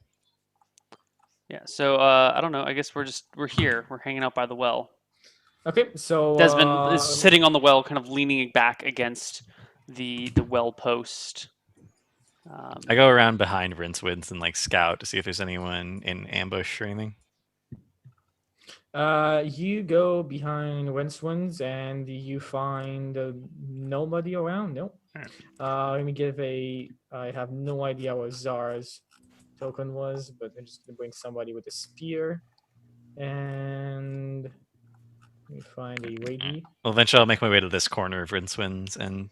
Yeah. So I don't know. I guess we're here. We're hanging out by the well. Okay, so Desmond is sitting on the well, kind of leaning back against the well post. I go around behind Rincewoods and like scout to see if there's anyone in ambush or anything. You go behind Winswins and you find nobody around. No. Let me give a. I have no idea what Zar's token was, but I'm just gonna bring somebody with a spear, and let me find a lady. Well, eventually I'll make my way to this corner of Rincewoods and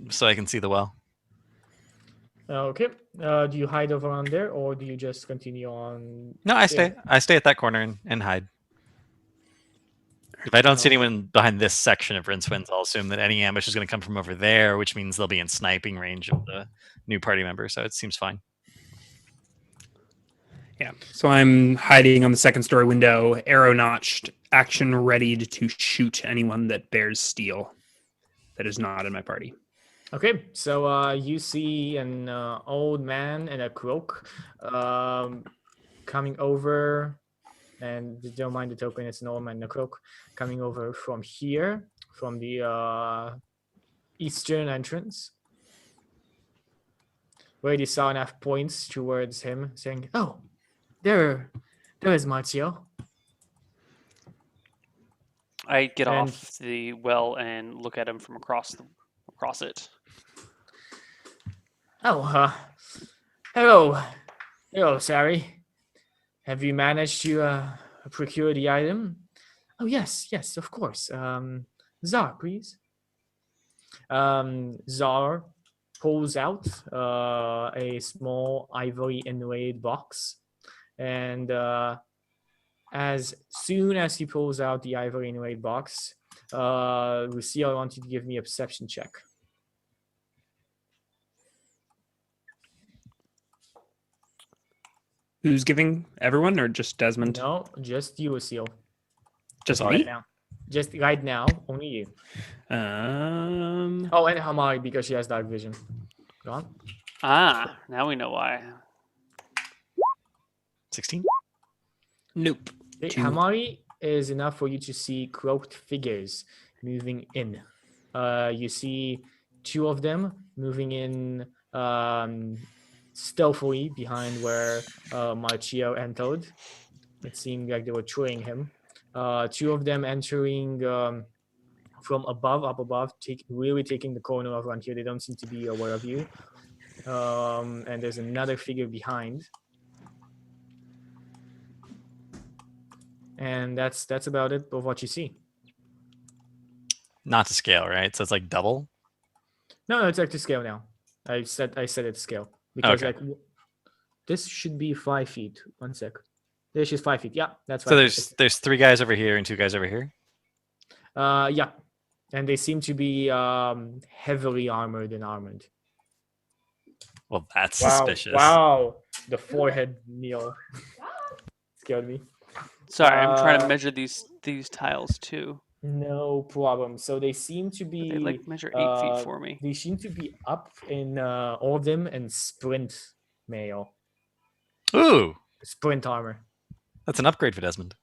so I can see the well. Okay. Do you hide over on there, or do you just continue on? No, I stay. Yeah. I stay at that corner and hide. If I don't see Okay. anyone behind this section of Rincewoods, I'll assume that any ambush is going to come from over there, which means they'll be in sniping range of the new party member. So it seems fine. Yeah. So I'm hiding on the second story window, arrow notched, action ready to shoot anyone that bears steel that is not in my party. Okay, so you see an old man in a cloak coming over, and don't mind the token, it's an old man in a cloak coming over from here, from the eastern entrance. Lady Sarnath points towards him, saying, "Oh, there is Marcio." I get And- off the well and look at him from across it. Oh, hello, Sari. Have you managed to procure the item? Oh, yes, of course. Zar, please. Zar pulls out a small ivory inlaid box, and as soon as he pulls out the ivory inlaid box, Lucille, I want you to give me a perception check. Who's giving? Everyone or just Desmond? No, just you, Lucille. Just right me? now. Just right now, only you. Oh, and Hamari, because she has dark vision. Go on. Ah, now we know why. 16? Nope. Okay, Two. Hamari is enough for you to see cloaked figures moving in. You see two of them moving in stealthily behind where Marcio entered. It seemed like they were trailing him. Two of them entering from up above, really taking the corner of around here. They don't seem to be aware of you. And there's another figure behind. And that's about it of what you see. Not to scale, right? So it's like double? No, it's like to scale now. I said it's scale because Okay. this should be 5 feet. 1 sec. This is 5 feet. Yeah, that's 5 So feet. there's 3 guys over here and 2 guys over here? Yeah, and they seem to be heavily armored and armored. Well, that's suspicious. Wow, the forehead kneel scared me. Sorry, I'm trying to Uh, measure these tiles too. No problem. So they seem to be They like measure 8 feet for me. They seem to be up in all of them in sprint mail, Ooh, sprint armor. that's an upgrade for Desmond.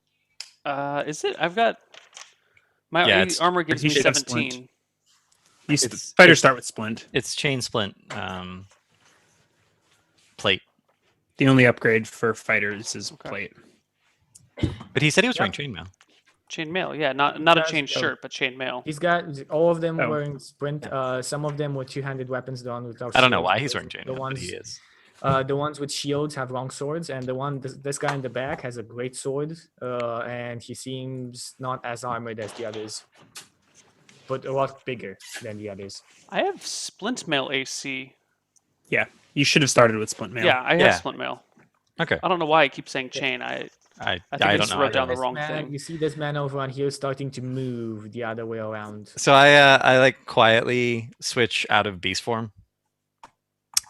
Is it? I've got my Yeah, it's- armor gives he me should have splint. 17. It's- Fighters it's- start with splint. It's chain splint plate. The only upgrade for fighters is Okay. plate. But he said he was Yeah. wearing chainmail. Chainmail, yeah, not a That's chain dope. shirt, but chainmail. He's got all of them Oh. wearing sprint. Some of them with two-handed weapons, the one without. I don't know shields, why he's those- wearing the chainmail, but ones, he is. The ones with shields have long swords, and this guy in the back has a great sword, and he seems not as armored as the others, but a lot bigger than the others. I have splint mail AC. Yeah, you should have started with splint mail. Yeah, I have Yeah. splint mail. Okay. I don't know why I keep saying chain. I I think I I don't just know. wrote either. down the This wrong man, thing. you see this man over on here starting to move the other way around. So I like quietly switch out of beast form,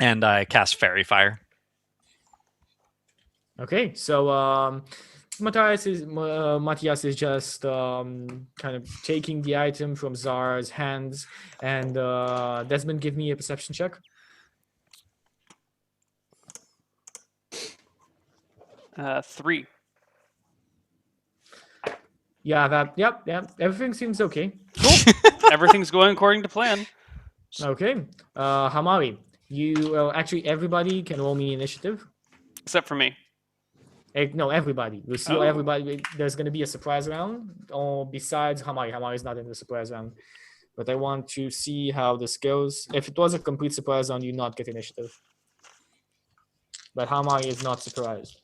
and I cast fairy fire. Okay, so Matthias is just kind of taking the item from Zara's hands, and Desmond, give me a perception check. Three. Yeah, yep, everything seems okay. Everything's going according to plan. Okay, Hamari, actually everybody can roll me initiative. Except for me. No, everybody. You see, Oh. everybody. There's going to be a surprise round. Besides Hamari, Hamari is not in the surprise round. But I want to see how this goes. If it was a complete surprise round, you not get initiative. But Hamari is not surprised.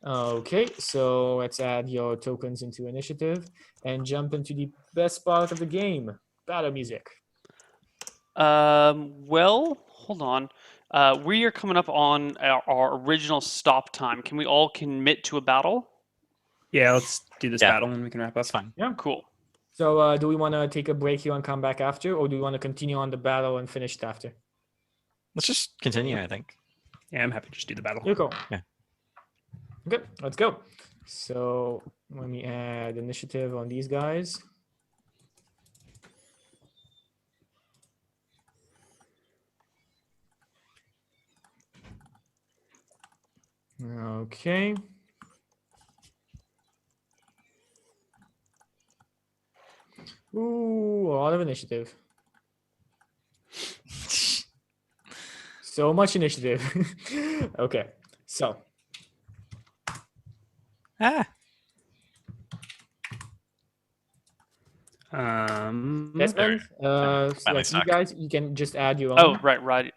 Okay, so let's add your tokens into initiative and jump into the best part of the game: battle music. Well, hold on. We are coming up on our original stop time. Can we all commit to a battle? Yeah, let's do this Yeah. battle and we can wrap up. That's fine. Cool. So, do we want to take a break here and come back after, or do we want to continue on the battle and finish it after? Let's just continue. I think. Yeah, I'm happy to just do the battle. You go. Yeah. Okay, let's go. So let me add initiative on these guys. Okay. Ooh, a lot of initiative. So much initiative. Okay, so Ah. Desmond, so finally you stuck. guys, you can just add your own. Oh, right. Right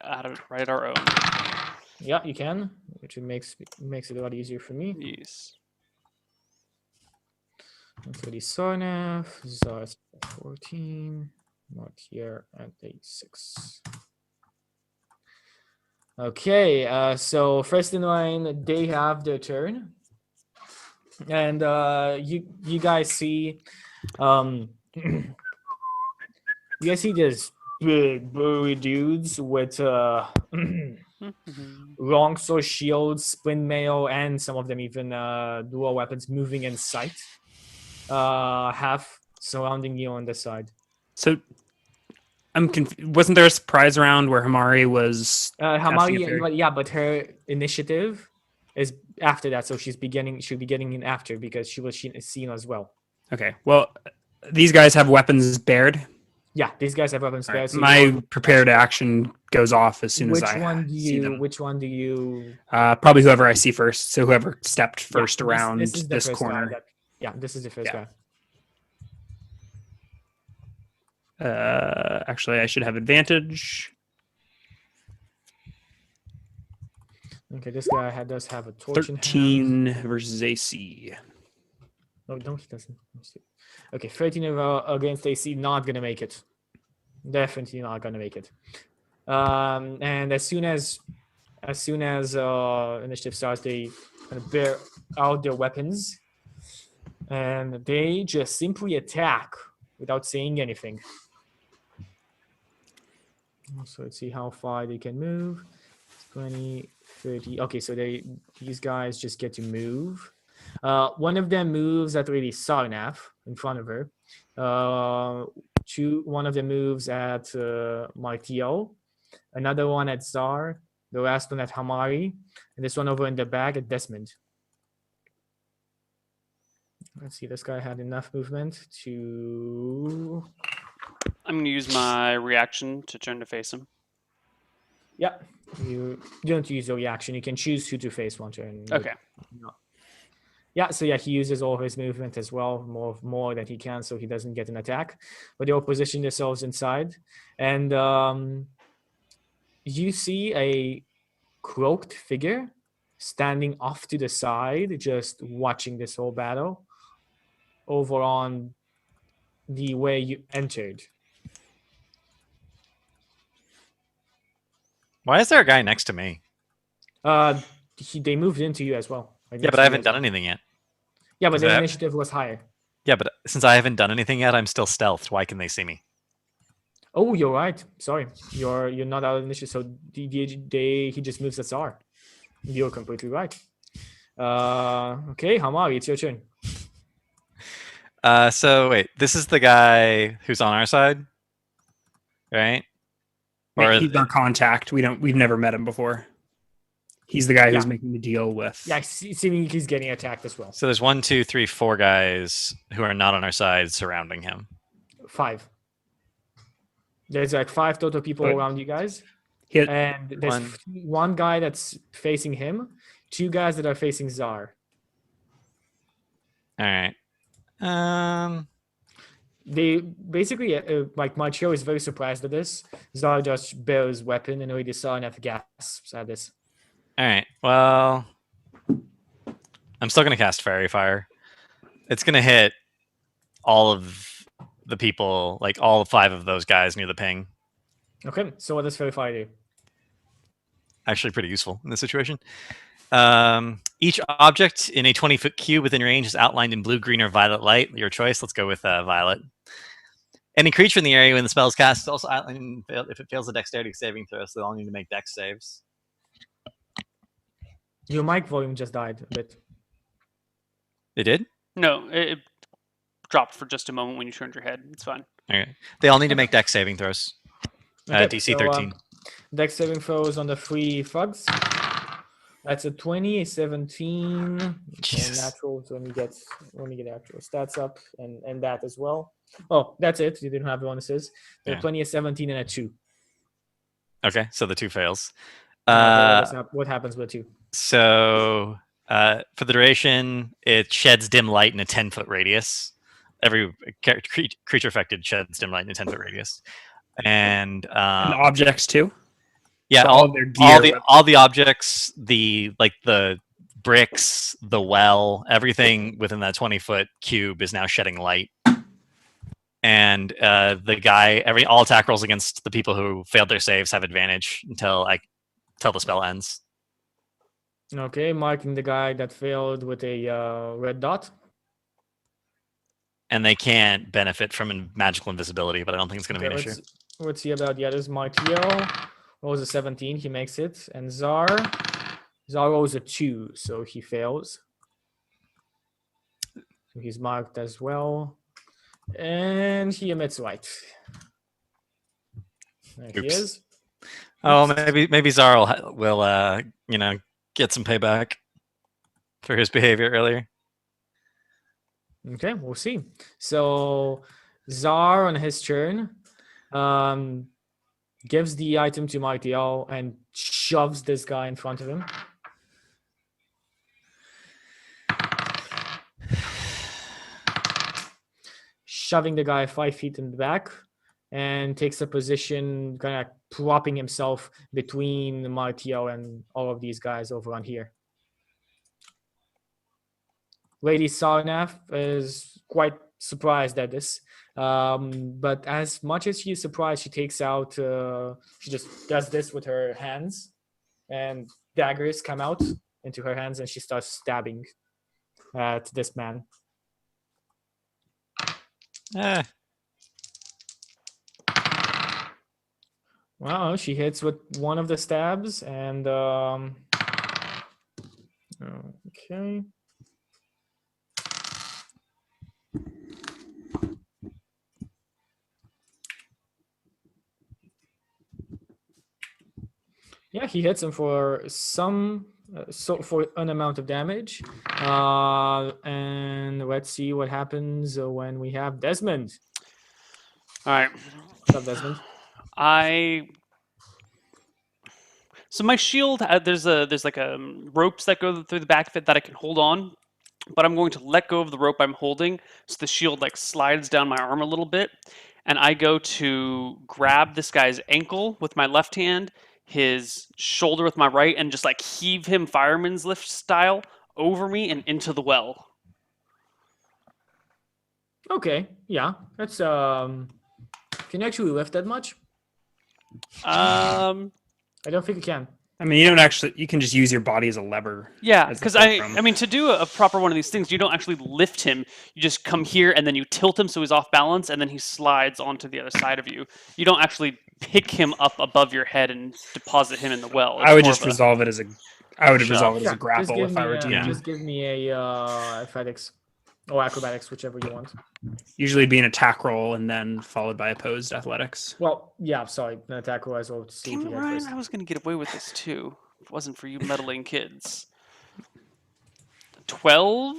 our own. Yeah, you can, which makes it a lot easier for me. Yes. So the Sarnaf, Zars 14, Mortier at A6. Okay, so first in line, they have their turn. And you guys see you guys see these big burly dudes with long sword shields, splint mail, and some of them even dual weapons moving in sight. Half surrounding you on this side. So wasn't there a surprise round where Hamari was casting a Hamari, fairy? yeah, but her initiative is after that, so she'll be getting in after because she was seen as well. Okay. Well, these guys have weapons bared. Yeah, these guys have weapons. All right, so my prepared action goes off as soon as I see them. Which one do you? Probably whoever I see first. So whoever stepped first Yeah, around this is the this first guy corner. yeah, this is the first Yeah. guy. Actually, I should have advantage. Okay, this guy does have a torch in hand. 13 versus AC. No, he doesn't. Let's see. Okay, 13 against AC, not gonna make it. Definitely not gonna make it. And as soon as initiative starts, they kind of bear out their weapons, and they just simply attack without saying anything. So let's see how far they can move. 20, 30. Okay, so these guys just get to move. One of them moves at Lady Sarnaf in front of her. One of them moves at Martial. Another one at Zar. The last one at Hamari. And this one over in the back at Desmond. Let's see, this guy had enough movement to... I'm going to use my reaction to turn to face him. Yeah, you don't use your reaction. You can choose who to face one turn. Okay. Yeah, so yeah, he uses all his movement as well, more than he can, so he doesn't get an attack. But they all position themselves inside, and you see a cloaked figure standing off to the side, just watching this whole battle over on the way you entered. Why is there a guy next to me? They moved into you as well. Like Yeah, next but I to you haven't as done well. anything yet. Yeah, but 'Cause their I- initiative was higher. Yeah, but since I haven't done anything yet, I'm still stealthed. Why can they see me? Oh, you're right. Sorry, you're not out of initiative. So he just moves Azar. You're completely right. Okay, Hamari, it's your turn. So wait, this is the guy who's on our side, right? Yeah, Or he's our contact. We've never met him before. He's the guy who's Yeah. making the deal with. Yeah, seeming he's getting attacked as well. so there's 1, 2, 3, 4 guys who are not on our side surrounding him. 5. There's like 5 total people But- around you guys, Hit. and there's One. one guy that's facing him, 2 guys that are facing Zar. All right. They basically like Marcio is very surprised at this. Zar just bears weapon and already saw enough gasps at this. All right. Well, I'm still gonna cast Fairy Fire. It's gonna hit all of the people, like all 5 of those guys near the ping. Okay, so what does Fairy Fire do? Actually, pretty useful in this situation. Each object in a 20-foot cube within range is outlined in blue, green, or violet light. Your choice. Let's go with violet. Any creature in the area when the spell is cast is also outlined if it fails a dexterity saving throw, so they all need to make dex saves. Your mic volume just died a bit. They did? No, it dropped for just a moment when you turned your head. It's fine. Okay. They all need to make dex saving throws. DC 13. Dex saving throws on the 3 thugs. That's a 20, a 17, and Jesus. natural. So let me get actual stats up and that as well. Oh, that's it. You didn't have bonuses. The Yeah. 20, a 17, and a 2. Okay, so the 2 fails. Okay, what happens with 2? So for the duration, it sheds dim light in a 10-foot radius. Every creature affected sheds dim light in a 10-foot radius. And And the objects too. yeah, So all of their gear. all the objects, the bricks, the well, everything within that 20-foot cube is now shedding light. And the guy, all attack rolls against the people who failed their saves have advantage until the spell ends. Okay, marking the guy that failed with a red dot. And they can't benefit from magical invisibility, but I don't think it's going to be an issue. Let's see about the others. Martial rolls a 17, he makes it. And Zar rolls a 2, so he fails. He's marked as well. And he emits light. There he Oops. is. Oh, maybe Zara will get some payback for his behavior earlier. Okay, we'll see. So Zar on his turn gives the item to Martial and shoves this guy in front of him. Shoving the guy 5 feet in the back and takes a position kind of propping himself between Martial and all of these guys over on here. Lady Sarnath is quite surprised at this. But as much as she's surprised, she takes out, she just does this with her hands, and daggers come out into her hands, and she starts stabbing at this man. Well, she hits with one of the stabs, and okay. Yeah, he hits him for for an amount of damage. And let's see what happens when we have Desmond. All right. What's up, Desmond? So my shield, there's like ropes that go through the back of it that I can hold on, but I'm going to let go of the rope I'm holding, so the shield like slides down my arm a little bit, and I go to grab this guy's ankle with my left hand, his shoulder with my right and just like heave him fireman's lift style over me and into the well. Okay, yeah, that's Can you actually lift that much? Um, I don't think you can. I mean, you don't actually. You can just use your body as a lever. yeah, as a because fulcrum. I mean, to do a proper one of these things, you don't actually lift him. You just come here and then you tilt him so he's off balance, and then he slides onto the other side of you. You don't actually pick him up above your head and deposit him in the well. I would more just of a resolve it as a. I would shove. resolve it as Yeah, a just grapple give if I me were a, GM. just give me a athletics or acrobatics, whichever you want. Usually be an attack roll and then followed by opposed athletics. Well, yeah, sorry, an attack roll as well to see if Damn you it, get Ryan! first. I was gonna get away with this too. If it wasn't for you meddling kids. 12?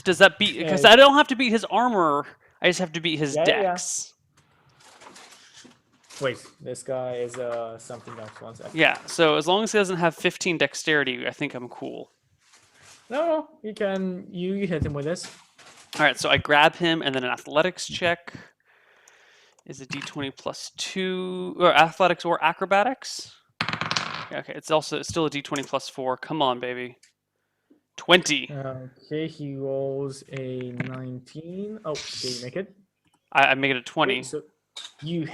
Does that beat? Because Yeah. I don't have to beat his armor. I just have to beat his Yeah, yeah. dex. Wait, this guy is something else. 1 second. Yeah. So as long as he doesn't have 15 dexterity, I think I'm cool. No, you can you hit him with this. All right. So I grab him, and then an athletics check is a d20 plus 2, or athletics or acrobatics. Yeah, okay. It's still a d20 plus 4. Come on, baby. 20. Okay, he rolls a 19. Oh, did you make it? I make it a 20. So you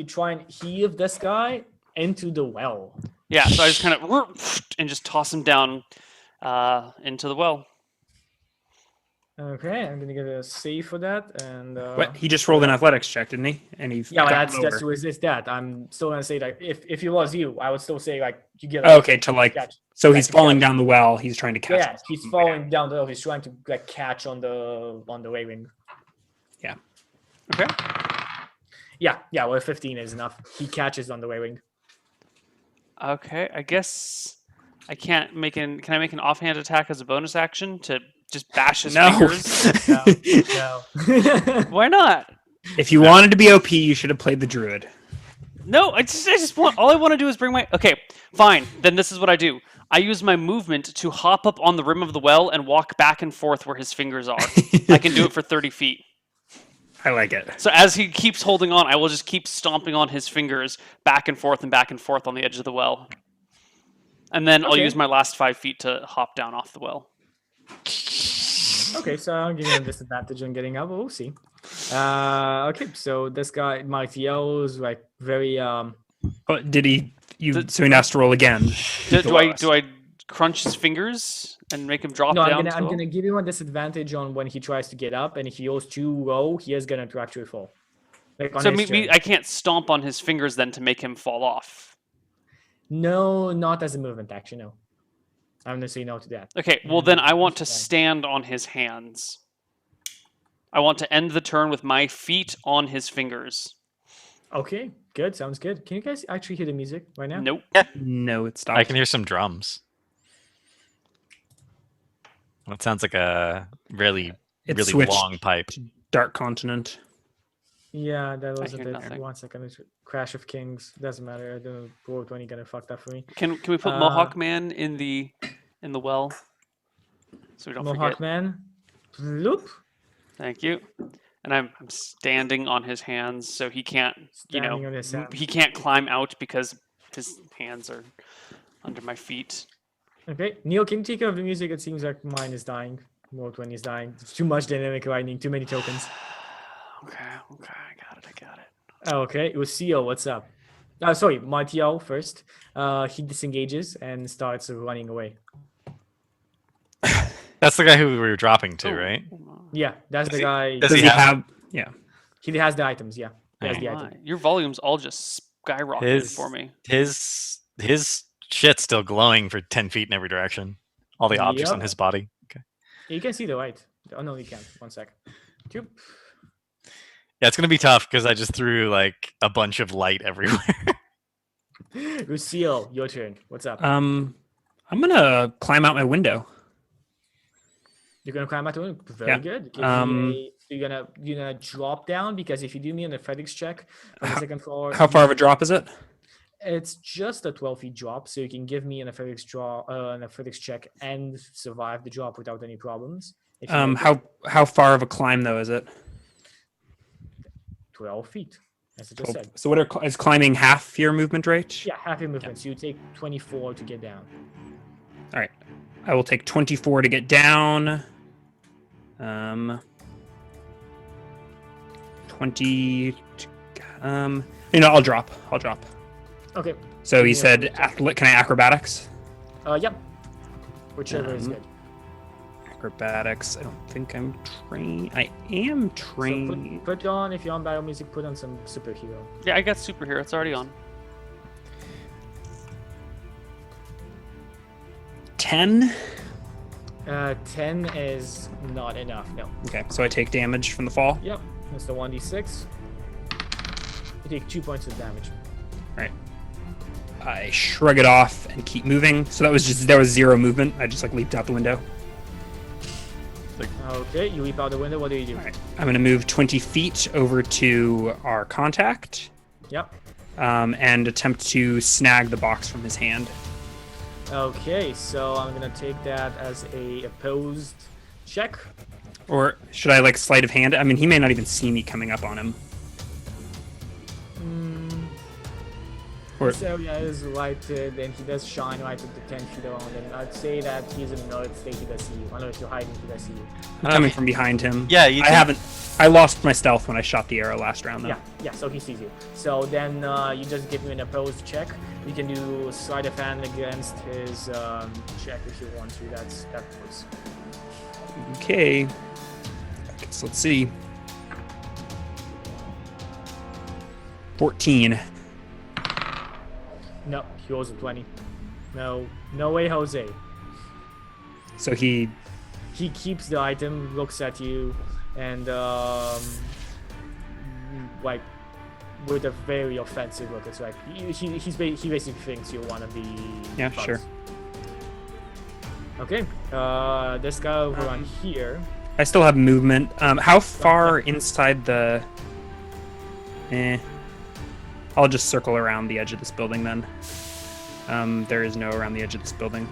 try and heave this guy into the well. Yeah. So I just kind of and just toss him down into the well. Okay, I'm gonna get a save for that, and What? He just rolled an athletics check, didn't he? And he yeah, but got that's lower. to resist that. I'm still gonna say like if it was you, I would still say like you get Oh, okay, to like. catch. So Like he's to falling catch. down the well. He's trying to catch. Yeah, himself he's on the way down. falling down the hill. He's trying to like catch on the railing. Okay. Yeah. Well, 15 is enough. He catches on the railing. Okay, I guess I can't make an. Can I make an offhand attack as a bonus action to just bash his No. fingers? No. Why not? If you wanted to be OP, you should have played the druid. No, I just want. All I want to do is bring my. Okay, fine. Then this is what I do. I use my movement to hop up on the rim of the well and walk back and forth where his fingers are. I can do it for 30 feet. I like it. So as he keeps holding on, I will just keep stomping on his fingers back and forth on the edge of the well. And then I'll Okay. use my last 5 feet to hop down off the well. Okay, so I'll give you a disadvantage on getting up. We'll see. Okay, so this guy Martial is like very But did he? So he has to roll again. Do I crunch his fingers and make him drop No, down? I'm gonna give him a disadvantage on when he tries to get up, and if he goes too low, he is gonna actually fall. Like on So his turn. I can't stomp on his fingers then to make him fall off. No, not as a movement action. No, I'm gonna say no to that. Okay, well then I want to Fine. stand on his hands. I want to end the turn with my feet on his fingers. Okay, good. Sounds good. Can you guys actually hear the music right now? Nope. No, it stopped. I can hear some drums. That sounds like a really, It really switched. long pipe. Dark Continent. Yeah, that wasn't hear it. nothing. 1 second. It's Crash of Kings. Doesn't matter. I don't know when you gonna fuck that for me. Can we put Mohawk Man in the well? So we don't Mohawk forget. Man. Loop. Thank you. And I'm standing on his hands so he can't, Standing on his hand. he can't climb out because his hands are under my feet. Okay, Neil, can you take care of the music? It seems like mine is dying. Mode 20 is dying. It's too much dynamic lightning, too many tokens. Okay, I got it. Okay, it was CO, what's up? Sorry, Martial first. He disengages and starts running away. That's the guy who we were dropping to, Oh, right? Yeah, that's the he- guy. does Does he he have- have? Yeah. He has the items, yeah. He has Oh the My, item. your volume's all just skyrocketed His for me. his shit's still glowing for 10 feet in every direction. All the objects on Yep. his body. Okay. You can see the light. Oh, no, you can't. 1 sec. Doop. Yeah, it's gonna be tough because I just threw like a bunch of light everywhere. Lucille, your turn. What's up? I'm gonna climb out my window. You're gonna climb out the window. Very Yeah. good. Give Um, me you're gonna drop down because if you do me an athletics check on the second floor, How far of a drop is it? it's just a 12-feet drop, so you can give me an athletics check and survive the drop without any problems. If you make it. How far of a climb though is it? 12 feet. as I just said. So what is climbing half your movement rate? Yeah, half your movement. So you take 24 to get down. All right. I will take 24 to get down. 20. I'll drop. Okay. So Give he me a said, movement can I acrobatics? Yep. Whichever is Um, good. Acrobatics. I don't think I'm trained. I am So trained. put on, if you're on battle music, put on some superhero. Yeah, I got superhero. It's already on. 10. 10 is not enough, no. Okay, so I take damage from the fall. Yep, that's the 1d6. You take 2 points of damage. Right. I shrug it off and keep moving. So that was 0 movement. I just leaped out the window. Okay, you leap out the window. What do you do? All right. I'm going to move 20 feet over to our contact. Yep. And attempt to snag the box from his hand. Okay, so I'm gonna take that as a opposed check. Or should I sleight of hand? I mean, he may not even see me coming up on him. Or- This area is lighted, and he does shine right at the 10 feet around him. I'd say that he's in an alert state. He does see you. I don't know if you're hiding. He does see you. I'm coming from behind him. Yeah, you I haven't. I lost my stealth when I shot the arrow last round, though. Yeah, so he sees you. So then you just give me an opposed check. You can do sleight of hand against his check if you want to. That works. Okay. I guess let's see. 14. No, he rolls a 20. No way, Jose. So he. He keeps the item, looks at you, and with a very offensive look. It's like he basically thinks you want to be. Yeah, bugs. sure. Okay. This guy over on here. I still have movement. How far inside the? I'll just circle around the edge of this building then. There is no around the edge of this building.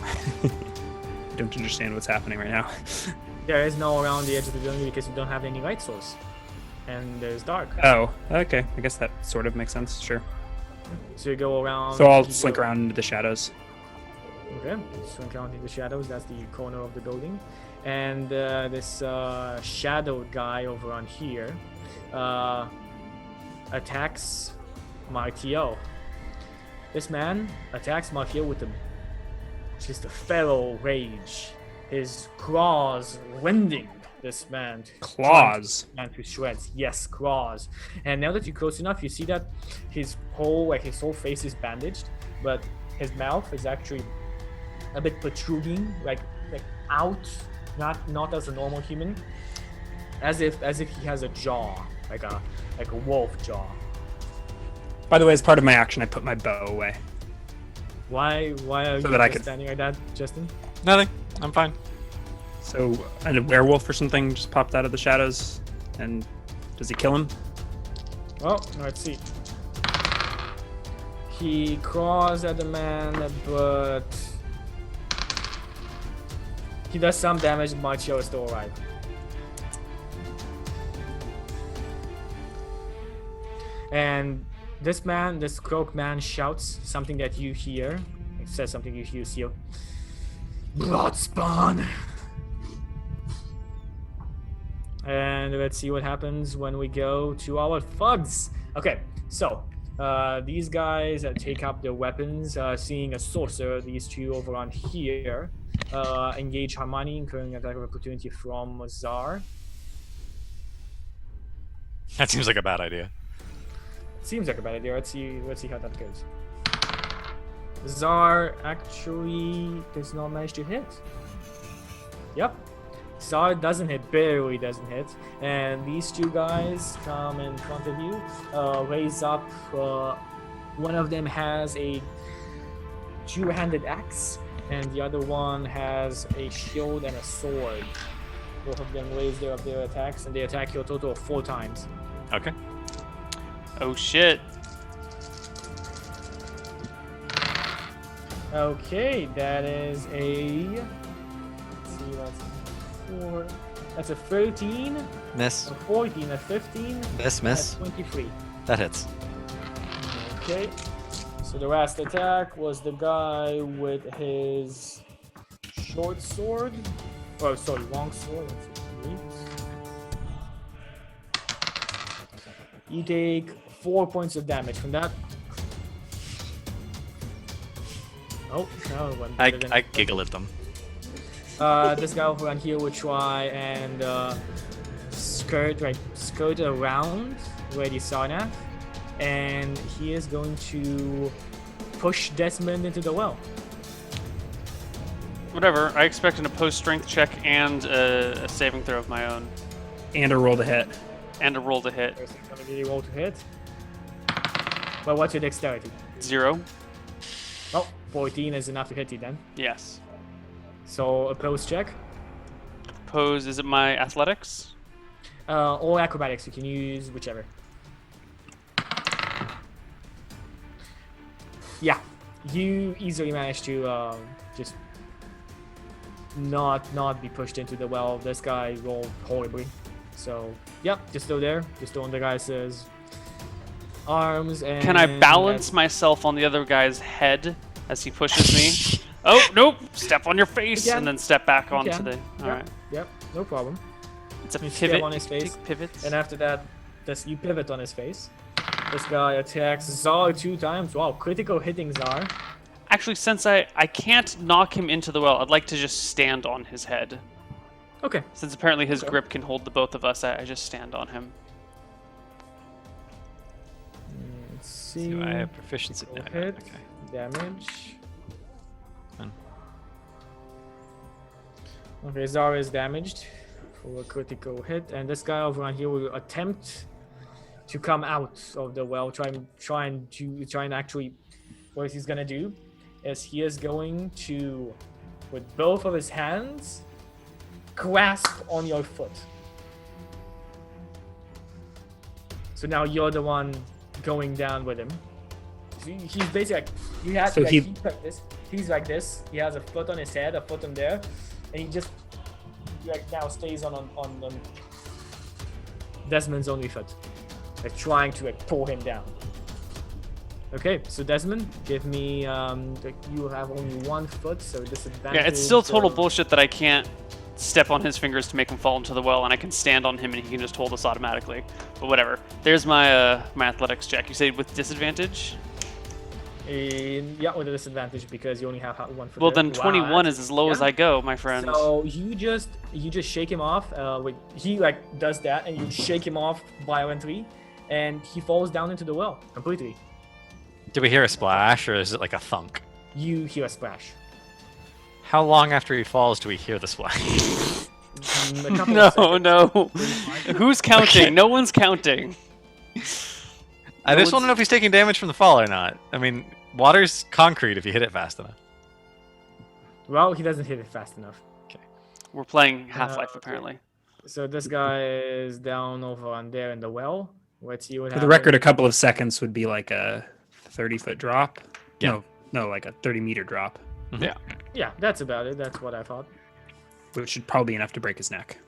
I don't understand what's happening right now. There is no around the edge of the building because you don't have any light source, and there's dark. Oh, okay. I guess that sort of makes sense. Sure. So you go around. So I'll you slink go- around into the shadows. Okay, slink around in the shadows. That's the corner of the building, and this shadow guy over on here attacks Martio. This man attacks Martio with just a feral rage. His claws rending this man. Claws. Man to shreds. Yes, claws. And now that you're close enough, you see that his whole face is bandaged, but his mouth is actually a bit protruding, like out, not as a normal human, as if he has a jaw, like a wolf jaw. By the way, as part of my action, I put my bow away. Why are So you that I just could- standing like that, Justin? Nothing. I'm fine. So a werewolf or something just popped out of the shadows, and does he kill him? Well, let's see. He claws at the man, but he does some damage. Marcio is still alive. And this cloak man shouts something that you hear. It says something you hear. Bloodspawn. And let's see what happens when we go to our thugs. Okay, so these guys take up their weapons, seeing a sorcerer. These two over on here engage Harmony, incurring attack of opportunity from Zar. That seems like a bad idea. Seems like a bad idea. Let's see how that goes. Zar actually does not manage to hit. Yep. Zar doesn't hit, barely doesn't hit. And these two guys come in front of you, raise up. One of them has a two-handed axe, and the other one has a shield and a sword. Both of them raise their attacks, and they attack you a total of 4 times. Okay. Oh shit. Okay, that is a. Let's see, that's 4. That's a 13, Miss. a 14, a 15, Miss. and a Miss. 23. That hits. Okay. So the last attack was the guy with his short sword. Oh, sorry, long sword. You take 4 points of damage from that. Oh, no, it went better than I giggle at them. this guy over on here will try and skirt around Lady Sarnath, and he is going to push Desmond into the well. Whatever. I expect an opposed strength check and a saving throw of my own, And a roll to hit. and a roll to hit. First, he's gonna be roll to hit. But what's your dexterity? 0. Oh, 14 is enough to hit you then. Yes. So opposed check. Pose. Is it my athletics? Or acrobatics. You can use whichever. Yeah, you easily managed to just not be pushed into the well. This guy rolled horribly. So, yep, just still there. Just on the guy's arms. And Can I balance myself on the other guy's head as he pushes me? Oh, nope. Step on your face You can. and then step back onto can. the... Yep. Alright. Yep, no problem. It's a You step pivot. on his face, Take pivots. and after that, you pivot on his face. This guy attacks Zar 2 times. Wow, critical hitting Zar. Actually, since I can't knock him into the well, I'd like to just stand on his head. Okay. Since apparently his Okay. grip can hold the both of us, I just stand on him. Let's see. Do I have proficiency? Go No, ahead. okay. Damage. Fine. Okay, Zar is damaged for a critical hit, and this guy over on here will attempt to come out of the well. Try and actually, what he's gonna do is he is going to, with both of his hands, grasp on your foot. So now you're the one going down with him. So he's basically like, you have So to, like, he- he's like this. He's like this. He has a foot on his head, a foot on there, and he just like now stays on Desmond's only foot, like trying to like pull him down. Okay, so Desmond, give me like, you have only 1 foot, so disadvantage. Yeah, it's still total bullshit that I can't step on his fingers to make him fall into the well, and I can stand on him and he can just hold us automatically. But whatever. There's my my athletics check. You say with disadvantage? Yeah, with a disadvantage because you only have 1 foot. Well, there. then 21 is as low as Yeah. I go, my friend. So you just shake him off. He like does that, and you shake him off violently, and he falls down into the well completely. Do we hear a splash, or is it like a thunk? You hear a splash. How long after he falls do we hear the splash? A couple No, of seconds. no. Who's counting? Okay. No one's counting. I No just want to know if he's taking damage from the fall or not. I mean, water's concrete if you hit it fast enough. Well, he doesn't hit it fast enough. We're playing Half-Life, okay. apparently. So this guy is down over on there in the well. Let's see what For the happens. record, a couple of seconds would be like a 30-foot drop. Yeah. No, like a 30-meter drop, Yeah, that's about it. That's what I thought. which should probably be enough to break his neck.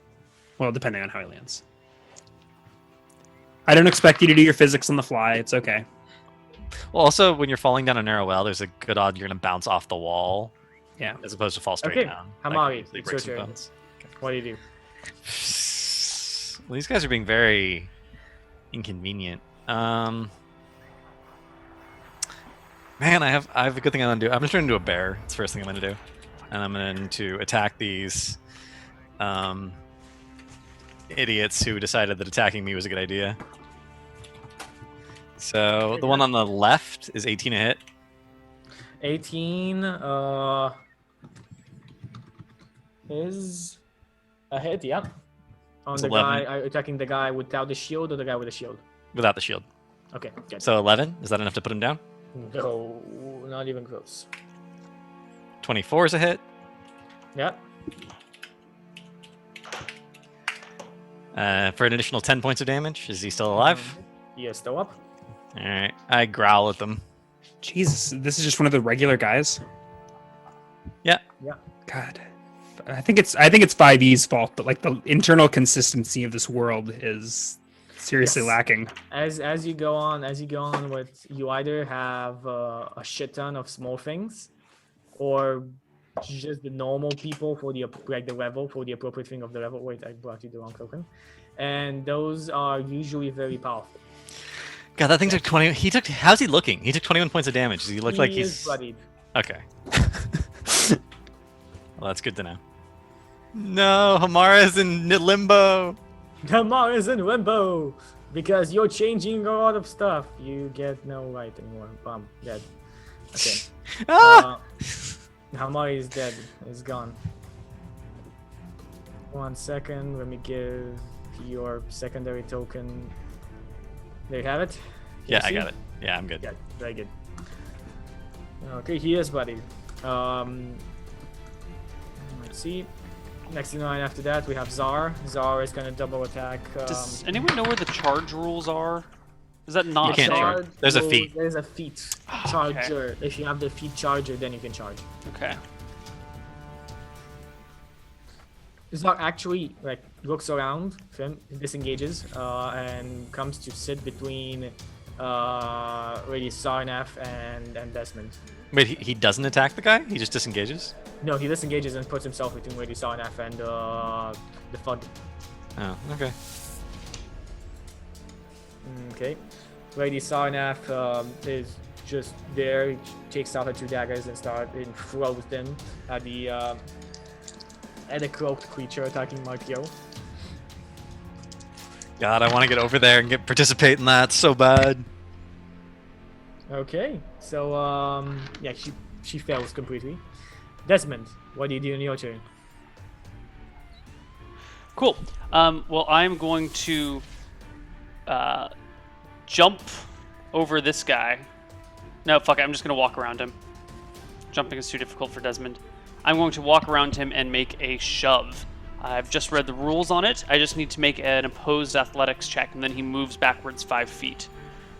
Well, depending on how he lands. I don't expect you to do your physics on the fly. It's okay. Well, also, when you're falling down a narrow well, there's a good odd you're going to bounce off the wall Yeah. as opposed to fall straight Okay, down. Hamari, That could easily it's break your some turn. bones. What do you do? Well, these guys are being very inconvenient. Man, I have a good thing I'm gonna do. I'm just turning into a bear. It's the first thing I'm gonna do, and I'm going to attack these idiots who decided that attacking me was a good idea. So the one on the left is 18 a hit. 18 is a hit, yeah. On It's the 11. guy, attacking the guy without the shield or the guy with the shield? Without the shield. Okay, good. So 11, is that enough to put him down? No, not even close. 24 is a hit. Yeah. For an additional 10 points of damage. Is he still alive? He is still up. All right. I growl at them. Jesus, this is just one of the regular guys. Yeah. Yeah. God. I think it's 5e's fault, but like the internal consistency of this world is seriously Yes. lacking. As you go on with, you either have a shit ton of small things, or just the normal people for the like the level for the appropriate thing of the level. Wait, I brought you the wrong token, and those are usually very powerful. God, that thing took 20. How's he looking? He took 21 points of damage. Does he look like He he's is bloodied. okay? Well, that's good to know. No, Hamara's in limbo. Hamar is in limbo because you're changing a lot of stuff. You get no light anymore. Bum, dead. Okay. Ah! Hamar is dead. He's gone. 1 second. Let me give your secondary token. There you have it. Yeah, I see? got it. Yeah, I'm good. Yeah, very good. Okay, he is bloodied. Let's see. Next in line after that, we have Zar. Zar is gonna double attack. Does anyone know where the charge rules are? Is that not You can't there? charge. There's a feat. There's a feat Oh, charger. If you have the feat charger, then you can charge. Okay. Zar actually like looks around, disengages, and comes to sit between Lady Sarnath and Desmond. Wait, he doesn't attack the guy? He just disengages? No, he disengages and puts himself between Lady Sarnath and the Fud. Oh, okay. Okay. Lady Sarnath is just there, takes out her 2 daggers and throws them at the cloaked creature attacking Martio. God, I want to get over there and participate in that so bad. Okay, so yeah, she fails completely. Desmond, what do you do in your turn? Cool. Well, I'm going to jump over this guy. No, fuck it. I'm just going to walk around him. Jumping is too difficult for Desmond. I'm going to walk around him and make a shove. I've just read the rules on it. I just need to make an opposed athletics check, and then he moves backwards 5 feet.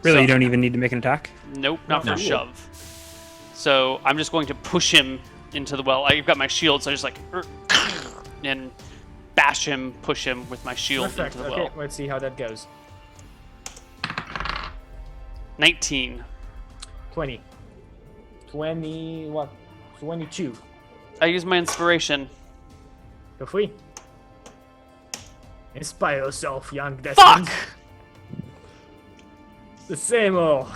Really, So- you don't even need to make an attack? Nope, not No. for shove. So I'm just going to push him into the well. I've got my shield, so I just like and bash him, push him with my shield Perfect. into the Okay, well. let's see how that goes. 19. 20. 20 what? 22. I use my inspiration. Go free. Inspire yourself, young Desmond. Fuck! The same old.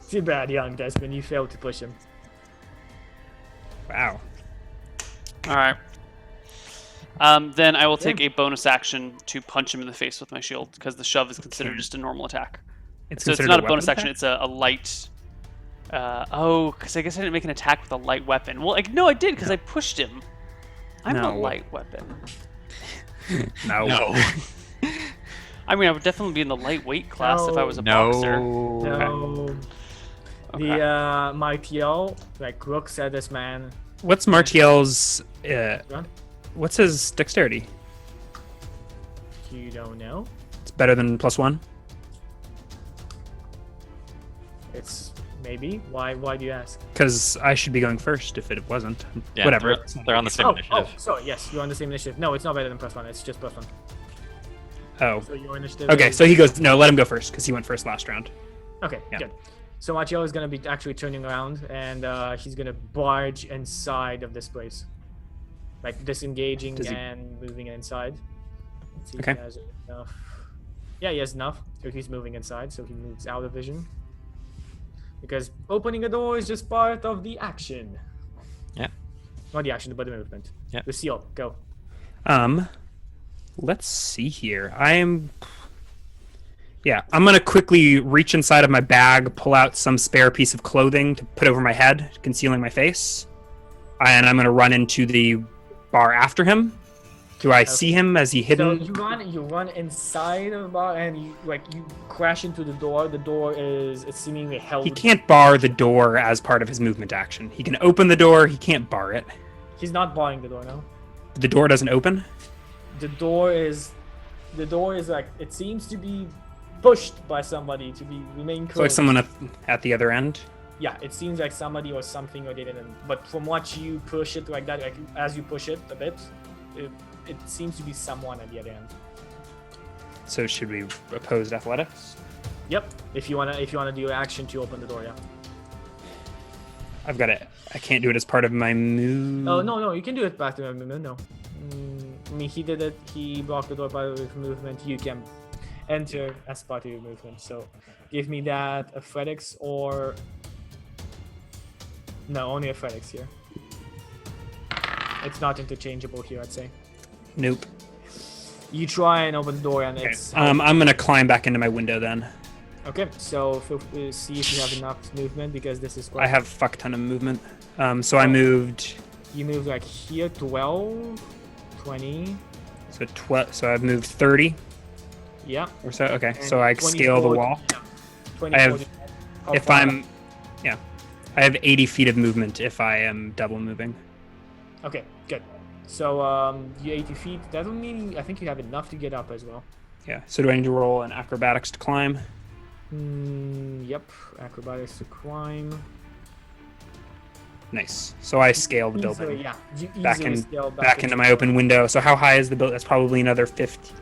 Too bad, young Desmond. You failed to push him. Wow. All right. Then I will take a bonus action to punch him in the face with my shield because the shove is considered just a normal attack. So it's considered not a weapon bonus action; attack? it's a light. Because I guess I didn't make an attack with a light weapon. Well, no, I did because I pushed him. I'm a No. light weapon. No. I mean, I would definitely be in the lightweight class if I was a boxer. No. Okay. The Martial like looks at this man. What's Martiel's? What? What's his dexterity? You don't know. It's better than +1. It's maybe. Why do you ask? Because I should be going first if it wasn't. Yeah, Whatever. They're on the same Oh, initiative. sorry. Yes, you're on the same initiative. No, it's not better than +1. It's just +1. Oh. So your initiative. Okay, is- so he goes. No, let him go first because he went first last round. Okay, Yeah. good. So Martial is gonna be actually turning around and he's gonna barge inside of this place, like disengaging Does he- and moving inside. Let's see Okay. if he has enough. Yeah, he has enough. So he's moving inside. So he moves out of vision. Because opening a door is just part of the action. Yeah. Not the action, but the movement. Yeah. Lucille, go. Let's see here. I'm gonna quickly reach inside of my bag, pull out some spare piece of clothing to put over my head, concealing my face, and I'm gonna run into the bar after him. Do I see him? Is he So hidden? you run inside of the bar and you crash into the door. The door is seemingly held. He can't bar the door as part of his movement action. He can open the door. He can't bar it. He's not barring the door now. The door doesn't open. The door is like it seems to be pushed by somebody to be remain closed. So like someone at the other end. Yeah, it seems like somebody or something or they didn't. But from what you push it like that, like as you push it a bit, it seems to be someone at the other end. So should we oppose athletics? Yep. If you wanna do your action to open the door, yeah. I've got it. I can't do it as part of my move. Oh no, you can do it back to movement. No. I mean, he did it. He blocked the door by movement. You can enter as part of your movement. So, give me that athletics or no, only athletics here. It's not interchangeable here, I'd say. Nope. You try and open the door, and Okay. it's I'm gonna climb back into my window then. okay. So see if you have enough movement because this is. I have a fuck ton of movement. So I moved. You move like here, 12, 20. So 12. So I've moved 30 Yeah. or so. Okay. And So I 20, scale the 40, wall. Yeah. 20, I have- 40. How If far? yeah, I have 80 feet of movement if I am double moving. Okay, good. So you 80 feet. That would mean I think you have enough to get up as well. Yeah. So do I need to roll an acrobatics to climb? Yep. Acrobatics to climb. Nice. So I scale the Easily, building yeah. You back easily in scale back into my open window. So how high is the building? That's probably another 50.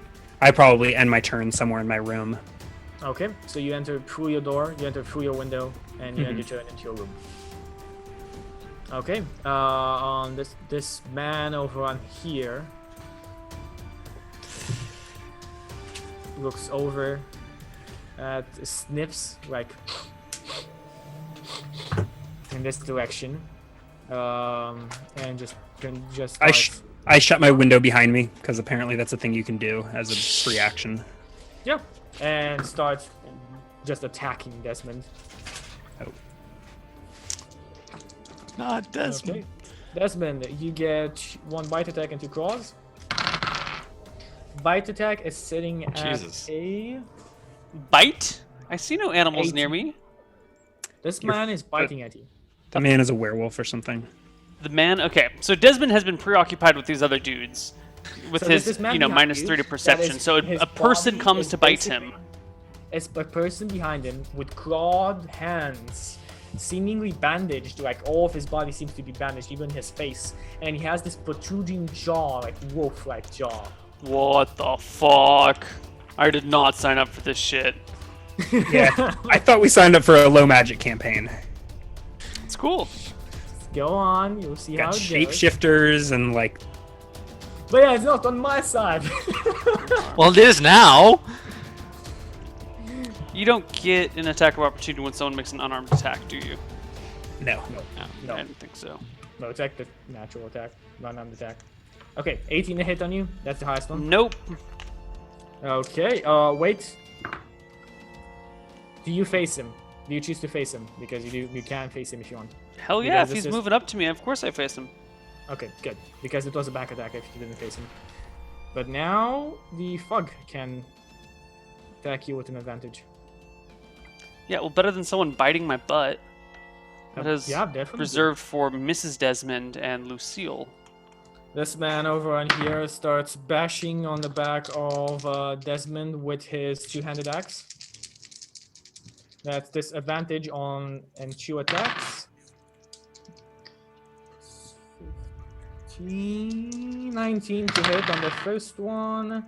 I probably end my turn somewhere in my room. Okay, so you enter through your door, you enter through your window, and you end Mhm. your turn into your room. Okay, on this man over on here looks over at sniffs like in this direction, and just I starts- I shut my window behind me because apparently that's a thing you can do as a free action. yeah, and starts just attacking Desmond. Not Desmond. Okay. Desmond, you get 1 bite attack and 2 claws. Bite attack is sitting at Jesus. a. Bite? I see no animals near 18. me. This man is biting at you. The man is a werewolf or something. The man. Okay, so Desmond has been preoccupied with these other dudes, with So there's his this man minus behind you 30 that perception. is- So his a person body comes is to bite him. basically- It's a person behind him with clawed hands, seemingly bandaged. Like all of his body seems to be bandaged, even his face. And he has this protruding jaw, like wolf-like jaw. What the fuck? I did not sign up for this shit. Yeah. I thought we signed up for a low magic campaign. It's cool. Go on, you'll see how Got it goes. shapeshifters and like But yeah, it's not on my side. Well, it is now. You don't get an attack of opportunity when someone makes an unarmed attack, do you? no. No. I didn't think so. No, attack the natural attack, non-armed attack. Okay, 18 to hit on you. That's the highest one. Nope. Okay, wait. Do you face him? Do you choose to face him? Because you can face him if you want. Hell You yeah, guys if he's just- moving up to me, of course I face him. Okay, good. Because it was a back attack if you didn't face him. But now the fog can attack you with an advantage. Yeah, well, better than someone biting my butt. That is yeah, definitely. reserved for Mrs. Desmond and Lucille. This man over on here starts bashing on the back of Desmond with his two-handed axe. That's disadvantage on and 2 attacks. 19 to hit on the first one,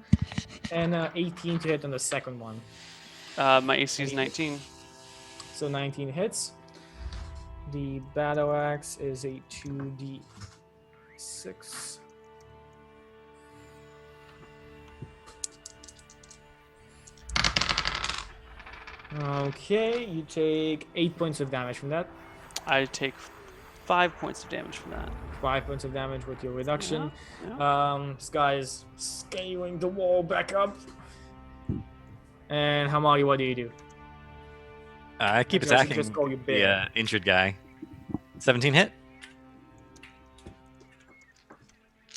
and 18 to hit on the second one. My AC is 19. So 19 hits. The battle axe is a 2d6. Okay, you take 8 points of damage from that. I take 5 points of damage from that. 5 points of damage with your reduction. Yeah. This guy is scaling the wall back up. And Hamari, what do you do? I keep Because you attacking just go, you the bear. injured guy. 17 hit.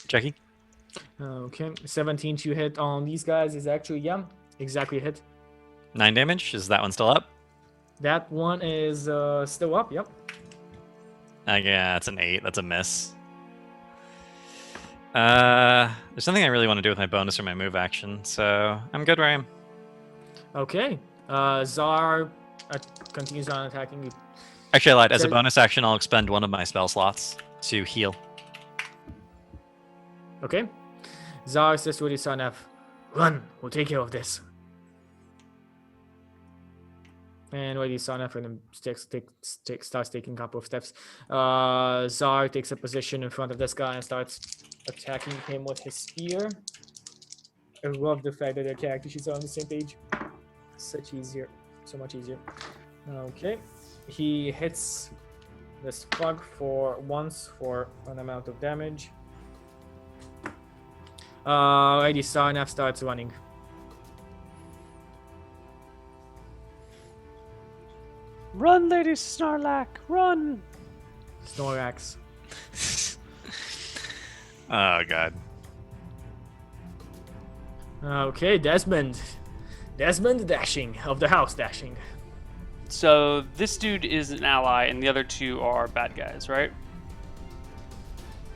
Jackie. Okay, 17 to hit on these guys is actually, yeah, exactly a hit. 9 damage. Is that one still up? That one is still up, yep. Yeah, that's an 8. That's a miss. There's something I really want to do with my bonus or my move action, so I'm good where I am. Okay, Zar continues on attacking you. Actually, I lied. As a So- bonus action, I'll expend one of my spell slots to heal. Okay. Zar says to Elisanaf, "Run, we'll take care of this." And Elisanaf starts taking a couple of steps. Zar takes a position in front of this guy and starts attacking him with his spear. I love the fact that their character sheets are on the same page. So much easier. Okay. He hits this plug once for an amount of damage. Lady Sarnaf starts running. Run, Lady Snarlack, run! Snorax. Oh god. Okay, Desmond. Desmond dashing of the house dashing. So this dude is an ally, and the other two are bad guys, right?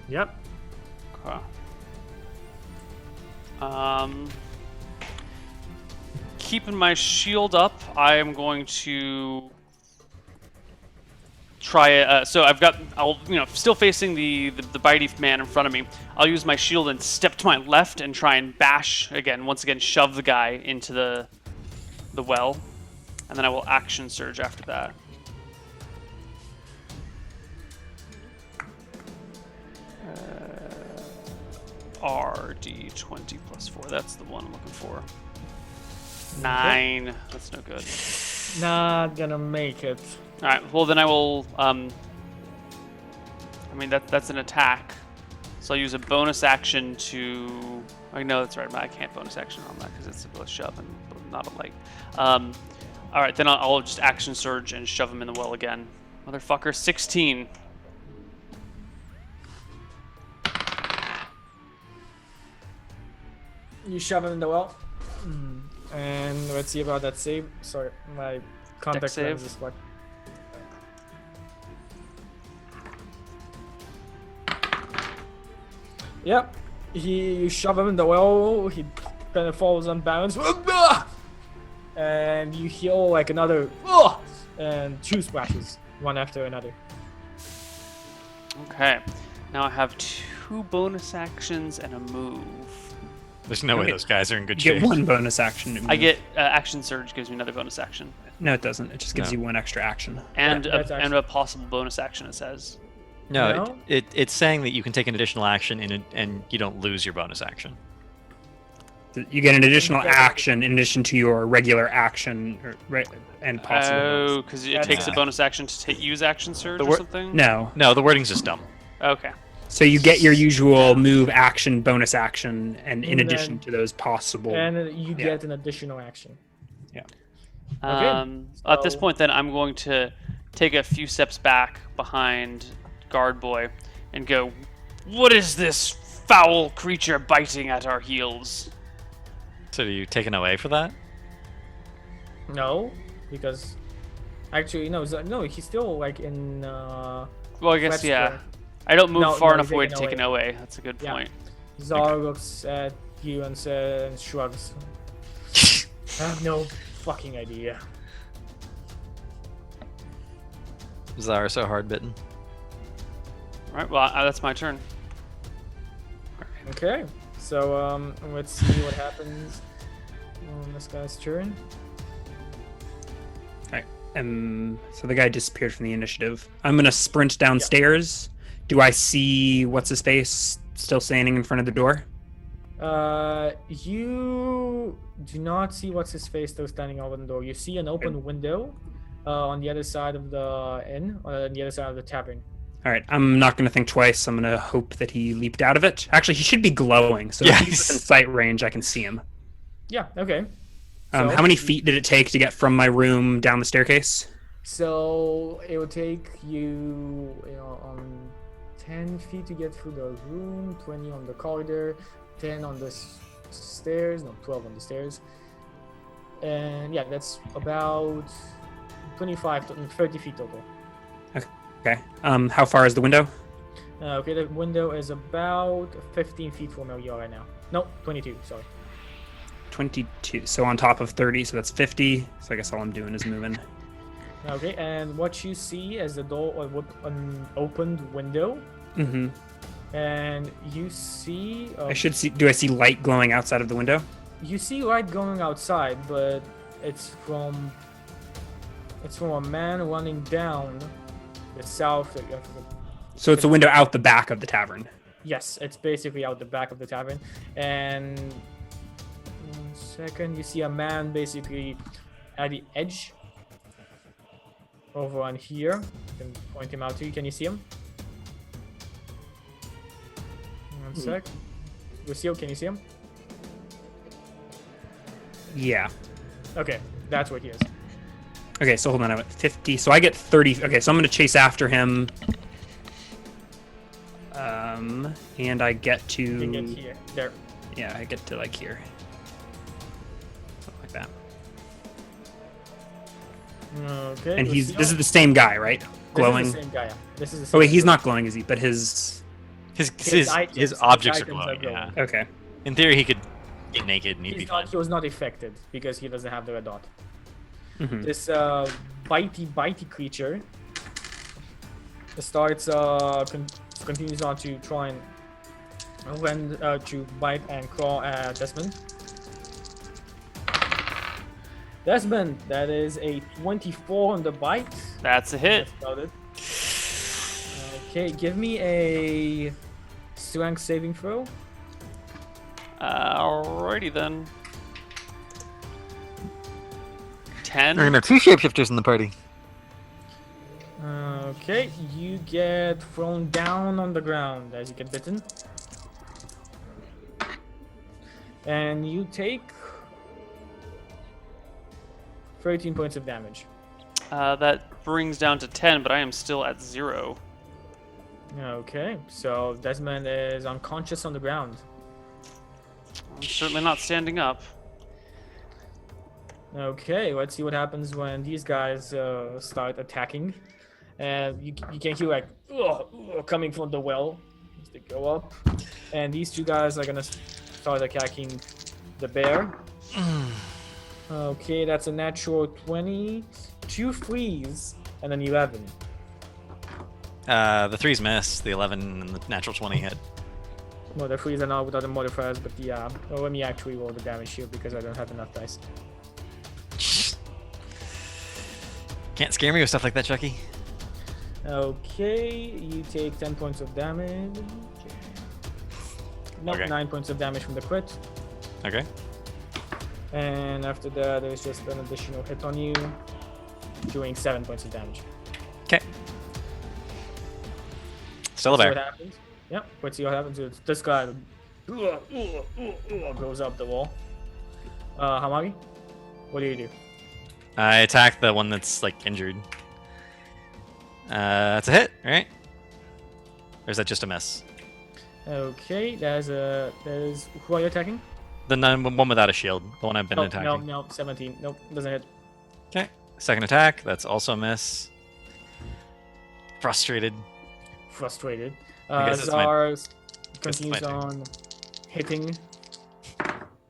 Yep. Okay. Keeping my shield up, I am going to try it. So still facing the bitey man in front of me. I'll use my shield and step to my left and try and bash again. Once again, shove the guy into the well, and then I will action surge after that. RD20 plus 4. That's the one I'm looking for. 9. That's no good. Not gonna make it. All right. Well, then I will. That's an attack. So I'll use a bonus action to. I know that's right, but I can't bonus action on that because it's a shove and not a light. All right, then I'll just action surge and shove him in the well again. Motherfucker, 16. You shove him in the well. And let's see about that save. Sorry, my contact save. lens is what. Yep. You shove him in the well, he kind of falls unbalanced. And you heal like another. And 2 splashes, one after another. Okay. Now I have 2 bonus actions and a move. There's no way Okay. those guys are in good You shape. get one bonus action. To I move. get action surge gives me another bonus action, No, it doesn't. It just gives No. you one extra action. and that's and a possible bonus action. It says. No, No? it's saying that you can take an additional action and you don't lose your bonus action. You get an additional Okay. action in addition to your regular action, and possible. bonus. Oh, because it That's takes a it. bonus action to use action surge The or wor- something. No. No, the wording's just dumb. Okay. So you get your usual move, action, bonus action, and in And addition then- to those possible. And you Yeah. get an additional action. At this so- point, then I'm going to take a few steps back behind Guard Boy and go, "What is this foul creature biting at our heels?" So are you taking away for that? No, because actually no, he's still like in. Well, I guess Fletch yeah. square. I don't move No, far no, enough you're away to taking take an OA. That's a good Yeah. point. Zar looks at you and says and shrugs. I have no fucking idea. Zara so hard bitten. All right. Well, that's my turn. Okay, so let's see what happens on this guy's turn. So the guy disappeared from the initiative. I'm gonna sprint downstairs. Do I see what's his face still standing in front of the door? You do not see what's his face still standing over the door. You see an open window on the other side of the inn, on the other side of the tavern. All right, I'm not gonna think twice. I'm gonna hope that he leaped out of it. Actually, he should be glowing, so if he's Yes. within sight range, I can see him. Yeah. Okay. So- How many feet did it take to get from my room down the staircase? So it will take you, 10 feet to get through the room, 20 on the corridor, 10 on the stairs, no, 12 on the stairs. And yeah, that's about 25 to 30 feet total. Okay. How far is the window? Okay, the window is about 15 feet from where you are right now. No, 22, sorry. 22. So on top of 30, so that's 50. So I guess all I'm doing is moving. Okay, and what you see is the door or an opened window, Mm-hmm. and you see I should see. Do I see light glowing outside of the window? you see light going outside, but it's from a man running down the south. So it's a window out the back of the tavern. Yes, it's basically out the back of the tavern. And 1 second, you see a man basically at the edge over on here. I can point him out to you. Can you see him? 1 sec. Lucille, can you see him? Yeah. Okay, that's what he is. Okay, so hold on. I'm at 50. So I get 30. Okay, so I'm going to chase after him. And I get to. You can get here. There. Yeah, I get to like here. Something like that. Okay. And Lucille, this is the same guy, right? Glowing. This is the same guy. Yeah. This is the same Oh wait, he's guy. not glowing, is he? But his. His items- his his objects are items glowing. are glowing. Yeah. Okay. In theory, he could get naked and he'd be He's fine. not, he was not affected because he doesn't have the red dot. Mhm. This bitey creature starts continues on to try and to bite and claw at Desmond. Desmond, that is a 24 on the bite. That's a hit. That's about it. Okay, give me a strength saving throw. Alrighty then. 10. We're gonna have two shapeshifters in the party. Okay, you get thrown down on the ground as you get bitten. And you take 13 points of damage. That brings down to 10, but I am still at 0. Okay, so Desmond is unconscious on the ground. I'm certainly not standing up. Okay, let's see what happens when these guys start attacking. And you can hear like coming from the well as they go up. And these two guys are gonna start attacking the bear. Okay, that's a natural 20, 2 threes, and an 11. The 3's miss, the 11 and the natural 20 hit. Well, the threes are not without the modifiers, but yeah. Well, let me actually roll the damage here because I don't have enough dice. Can't scare me with stuff like that, Chucky. Okay, you take 10 points of damage. Nope, Okay. 9 points of damage from the crit. Okay. And after that, there's just an additional hit on you, doing 7 points of damage. Okay. Still a See what bear. happens? Yep, let's see what happens. It's this guy goes up the wall. Hamagi, what do you do? I attack the one that's like injured. That's a hit, right? Or is that just a miss? Okay, that is who are you attacking? The one without a shield, the one I've been Oh, attacking. no, 17. Nope, doesn't hit. Okay. Second attack, that's also a miss. Frustrated. Frustrated. I guess it's my- Zars it's continues my turn. on hitting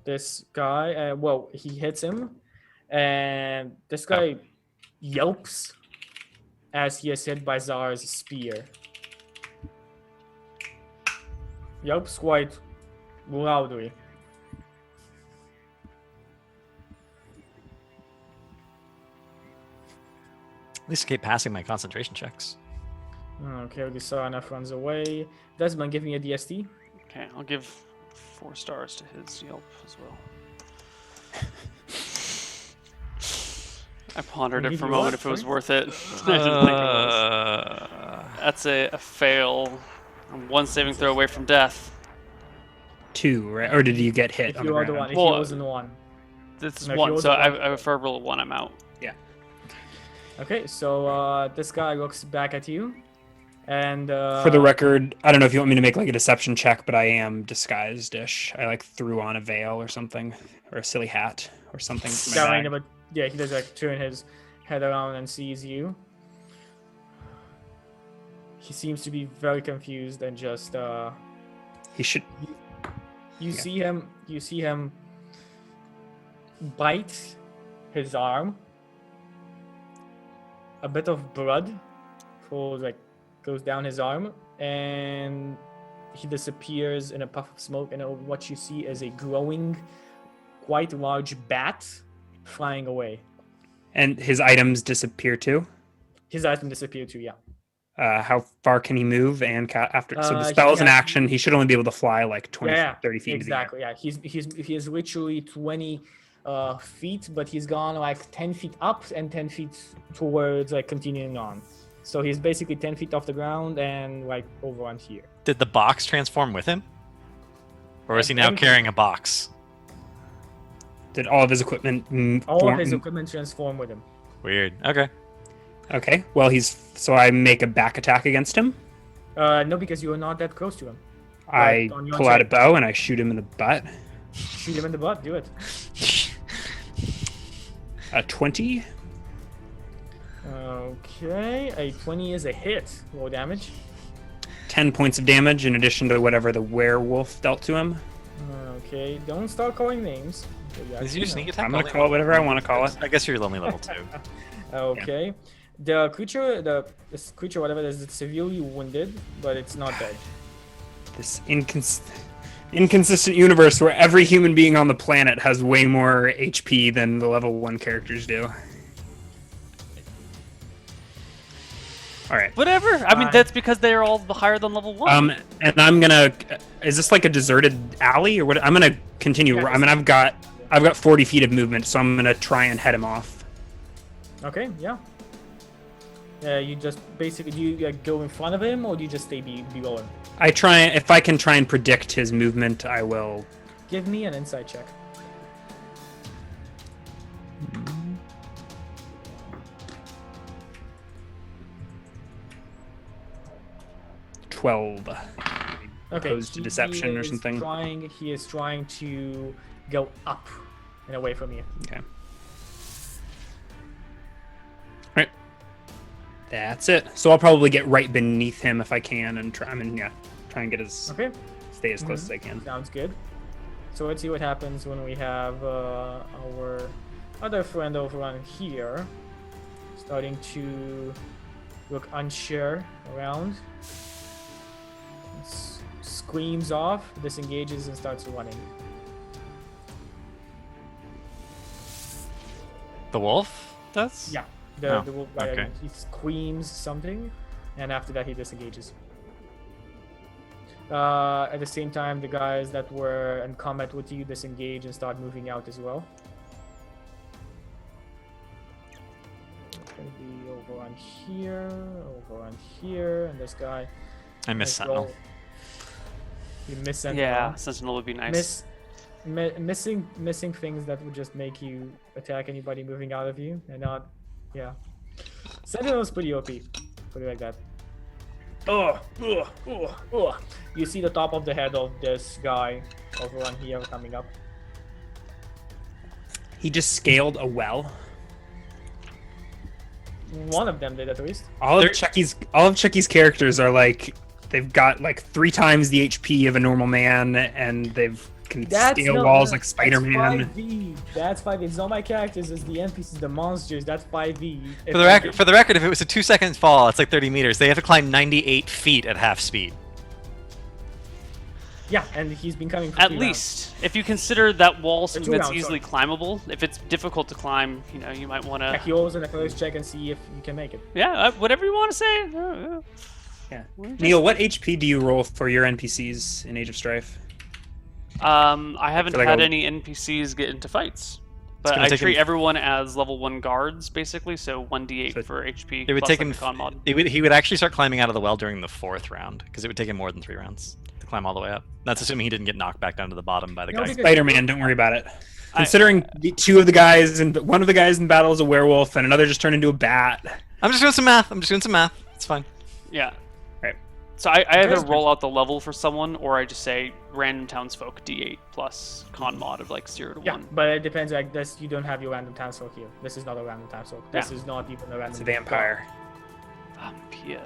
this guy. Well, he hits him, and this guy yelps as he is hit by Zar's spear. Yelps quite loudly. At least keep passing my concentration checks. Okay, Gisarana runs away. Desmond, give me a DST. Okay, I'll give 4 stars to his Yelp as well. I pondered it Give for a you moment what, if it was sorry? worth it. I didn't think it was. That's a fail. I'm 1 saving throw away from death. 2, right? Or did you get hit If on you the are the ground? one, if Well, he wasn't one. This is No, if 1, you so was I one- prefer roll 1, I'm out. Okay, so this guy looks back at you, and For the record, I don't know if you want me to make like a deception check, but I am disguised-ish. I like threw on a veil or something, or a silly hat or something. to my yeah, bag. right, but yeah, he does like turn his head around and sees you. He seems to be very confused and just He should. you Yeah. see him bite his arm a bit of blood goes down his arm, and he disappears in a puff of smoke. And what you see is a glowing, quite large bat flying away. And his items disappear too. His item disappeared too. Yeah. How far can he move? And after, so the He spell's in has- action. He should only be able to fly like 20, Yeah, 30 feet. exactly. Yeah, he's literally 20 feet, but he's gone like 10 feet up and 10 feet towards like continuing on. So he's basically 10 feet off the ground and like over on here. Did the box transform with him? Or is I he now think- carrying a box? Did all of his equipment? All of his equipment transform with him. Weird. Okay. Okay. Well, so I make a back attack against him. No, because you are not that close to him. I on your pull out a check. bow and I shoot him in the butt. Shoot him in the butt. Do it. A 20. Okay, a 20 is a hit. Roll damage. 10 points of damage in addition to whatever the werewolf dealt to him. Okay, don't start calling names. You Is actually your know. sneak attack? I'm gonna only call it whatever I want to call it. I guess you're only level 2. Okay. The creature, this creature, whatever it is, it's severely wounded, but it's not dead. This inconsistent universe where every human being on the planet has way more HP than the level 1 characters do. All right. Whatever. I mean, Fine. that's because they're all higher than level 1. And I'm gonna. Is this like a deserted alley or what? I'm gonna continue. Yeah, I mean, I've got 40 feet of movement, so I'm gonna try and head him off. Okay, yeah. You just basically, do you go in front of him or do you just stay below him? I try. If I can try and predict his movement, I will. Give me an insight check. $12. Okay. Opposed to deception or is something. He is trying to go up and away from you. Okay. Right. That's it. So I'll probably get right beneath him if I can, and try and get Okay, stay as close as I can. sounds good. So let's see what happens when we have our other friend over on here starting to look unsure around. Screams off, disengages, and starts running. The wolf does? Yeah, Oh, the wolf, okay. he screams something, and after that he disengages. At the same time, the guys that were in combat with you disengage and start moving out as well. It's gonna be over on here, and this guy. I miss as Sentinel. well. You miss Sentinel. Yeah, Sentinel would be nice. Missing things that would just make you attack anybody moving out of you, and not, yeah. Sentinel's pretty OP. Put it like that. You see the top of the head of this guy over on here coming up. He just scaled a well. One of them did at least. All of Chucky's characters are like they've got like 3 times the HP of a normal man, and they've can scale walls like Spider-Man. That's 5v. It's not my characters, it's the NPCs, the monsters. That's 5v. For the record, if it was a 2-second fall, it's like 30 meters. They have to climb 98 feet at half speed. Yeah, and he's been coming for At 3 least, if you consider that wall something 2 that's rounds, easily climbable, if it's difficult to climb, you might want rounds. to. He rolls in the first check and see if you can make it. Yeah, whatever you want to say. Yeah. We're just- Neil, what HP do you roll for your NPCs in Age of Strife? I haven't feel like had I'll- any NPCs get into fights, but gonna I take treat him- everyone as level 1 guards, basically, so 1d8 So for HP. It would plus, take like, him. a con mod. He would actually start climbing out of the well during the 4th round because it would take him more than 3 rounds to climb all the way up. That's assuming he didn't get knocked back down to the bottom by the No, guy. because- Spider-Man, don't worry about it. Considering two of the guys and one of the guys in battle is a werewolf and another just turned into a bat. I'm just doing some math. It's fine. Yeah. Right. So I either There's- roll out the level for someone, or I just say random townsfolk D8 plus con mod of like 0 to Yeah, 1. but it depends. Like this, you don't have your random townsfolk here. This is not a random townsfolk. This Yeah. is not even a random. It's a vampire. Vampire.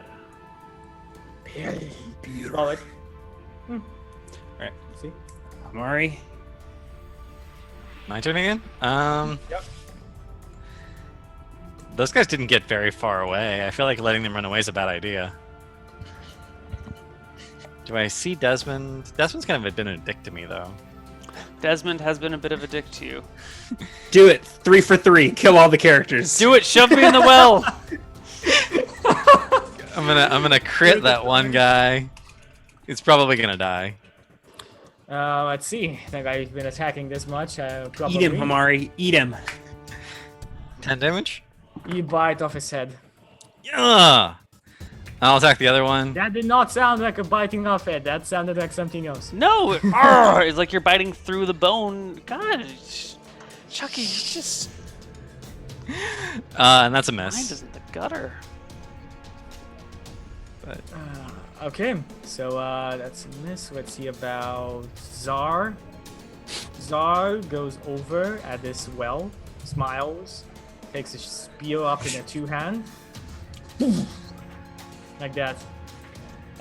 Roll it. Right. See. Amari. My turn again. Yep. Those guys didn't get very far away. I feel like letting them run away is a bad idea. Do I see Desmond? Desmond's kind of been a dick to me, though. Desmond has been a bit of a dick to you. Do it. 3 for 3. Kill all the characters. Do it. Shove me in the well. I'm gonna crit that one guy. He's probably gonna die. Let's see. That guy's been attacking this much. Probably. Eat him, Hamari. Eat him. 10 damage. You bite off his head. Yeah. I'll attack the other one. That did not sound like a biting off head. That sounded like something else. No. It's like you're biting through the bone. God. Chucky, you just... And that's a Mind miss. is in the gutter. But Okay, so that's a miss. Let's see about Czar. Czar goes over at this well, smiles, takes a spear up in a two-hand, like that,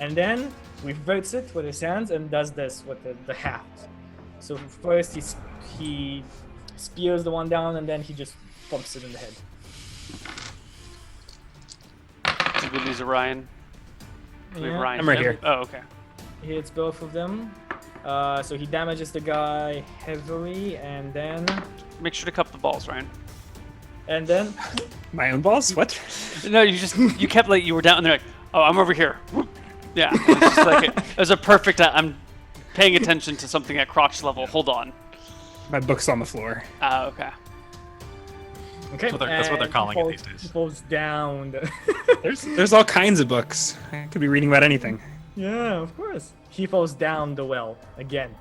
and then reverts it with his hands and does this with the haft. So first he spears the one down and then he just bumps it in the head. Did we lose Orion? We have Yeah. Ryan I'm right dead? here. Oh, okay. He hits both of them. So he damages the guy heavily, and then Make sure to cup the balls, Ryan. My own balls? What? No, you kept like you were down and they're like, oh, I'm over here. Yeah, it was just like it was a perfect. I'm paying attention to something at crotch level. Hold on. My book's on the floor. Okay. okay, that's what they're and calling he it falls, these days. He falls down. There's all kinds of books. I could be reading about anything. Yeah, of course. He falls down the well again.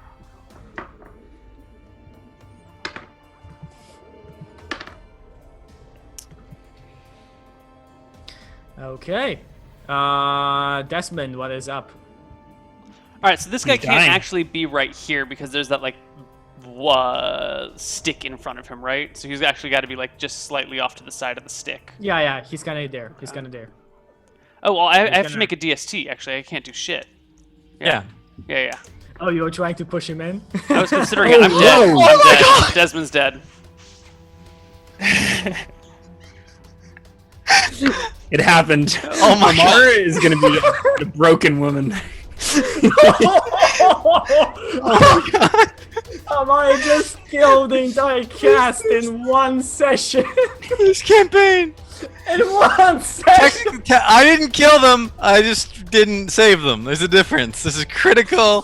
Okay. Desmond, what is up? All right, so this guy He's can't dying. actually be right here because there's that like stick in front of him, right? So he's actually got to be like just slightly off to the side of the stick. Yeah, he's kind of there. He's kind of there. Oh well, I have to gonna- make a DST. Actually, I can't do shit. Yeah. Yeah. Oh, you were trying to push him in? I was considering it. I'm Oh, dead. whoa. I'm dead. Desmond's dead. It happened. Oh my God. Amara is gonna be a broken woman. oh my god! I just killed the entire cast in one session. This campaign. In one session. I didn't kill them. I just didn't save them. There's a difference. This is critical.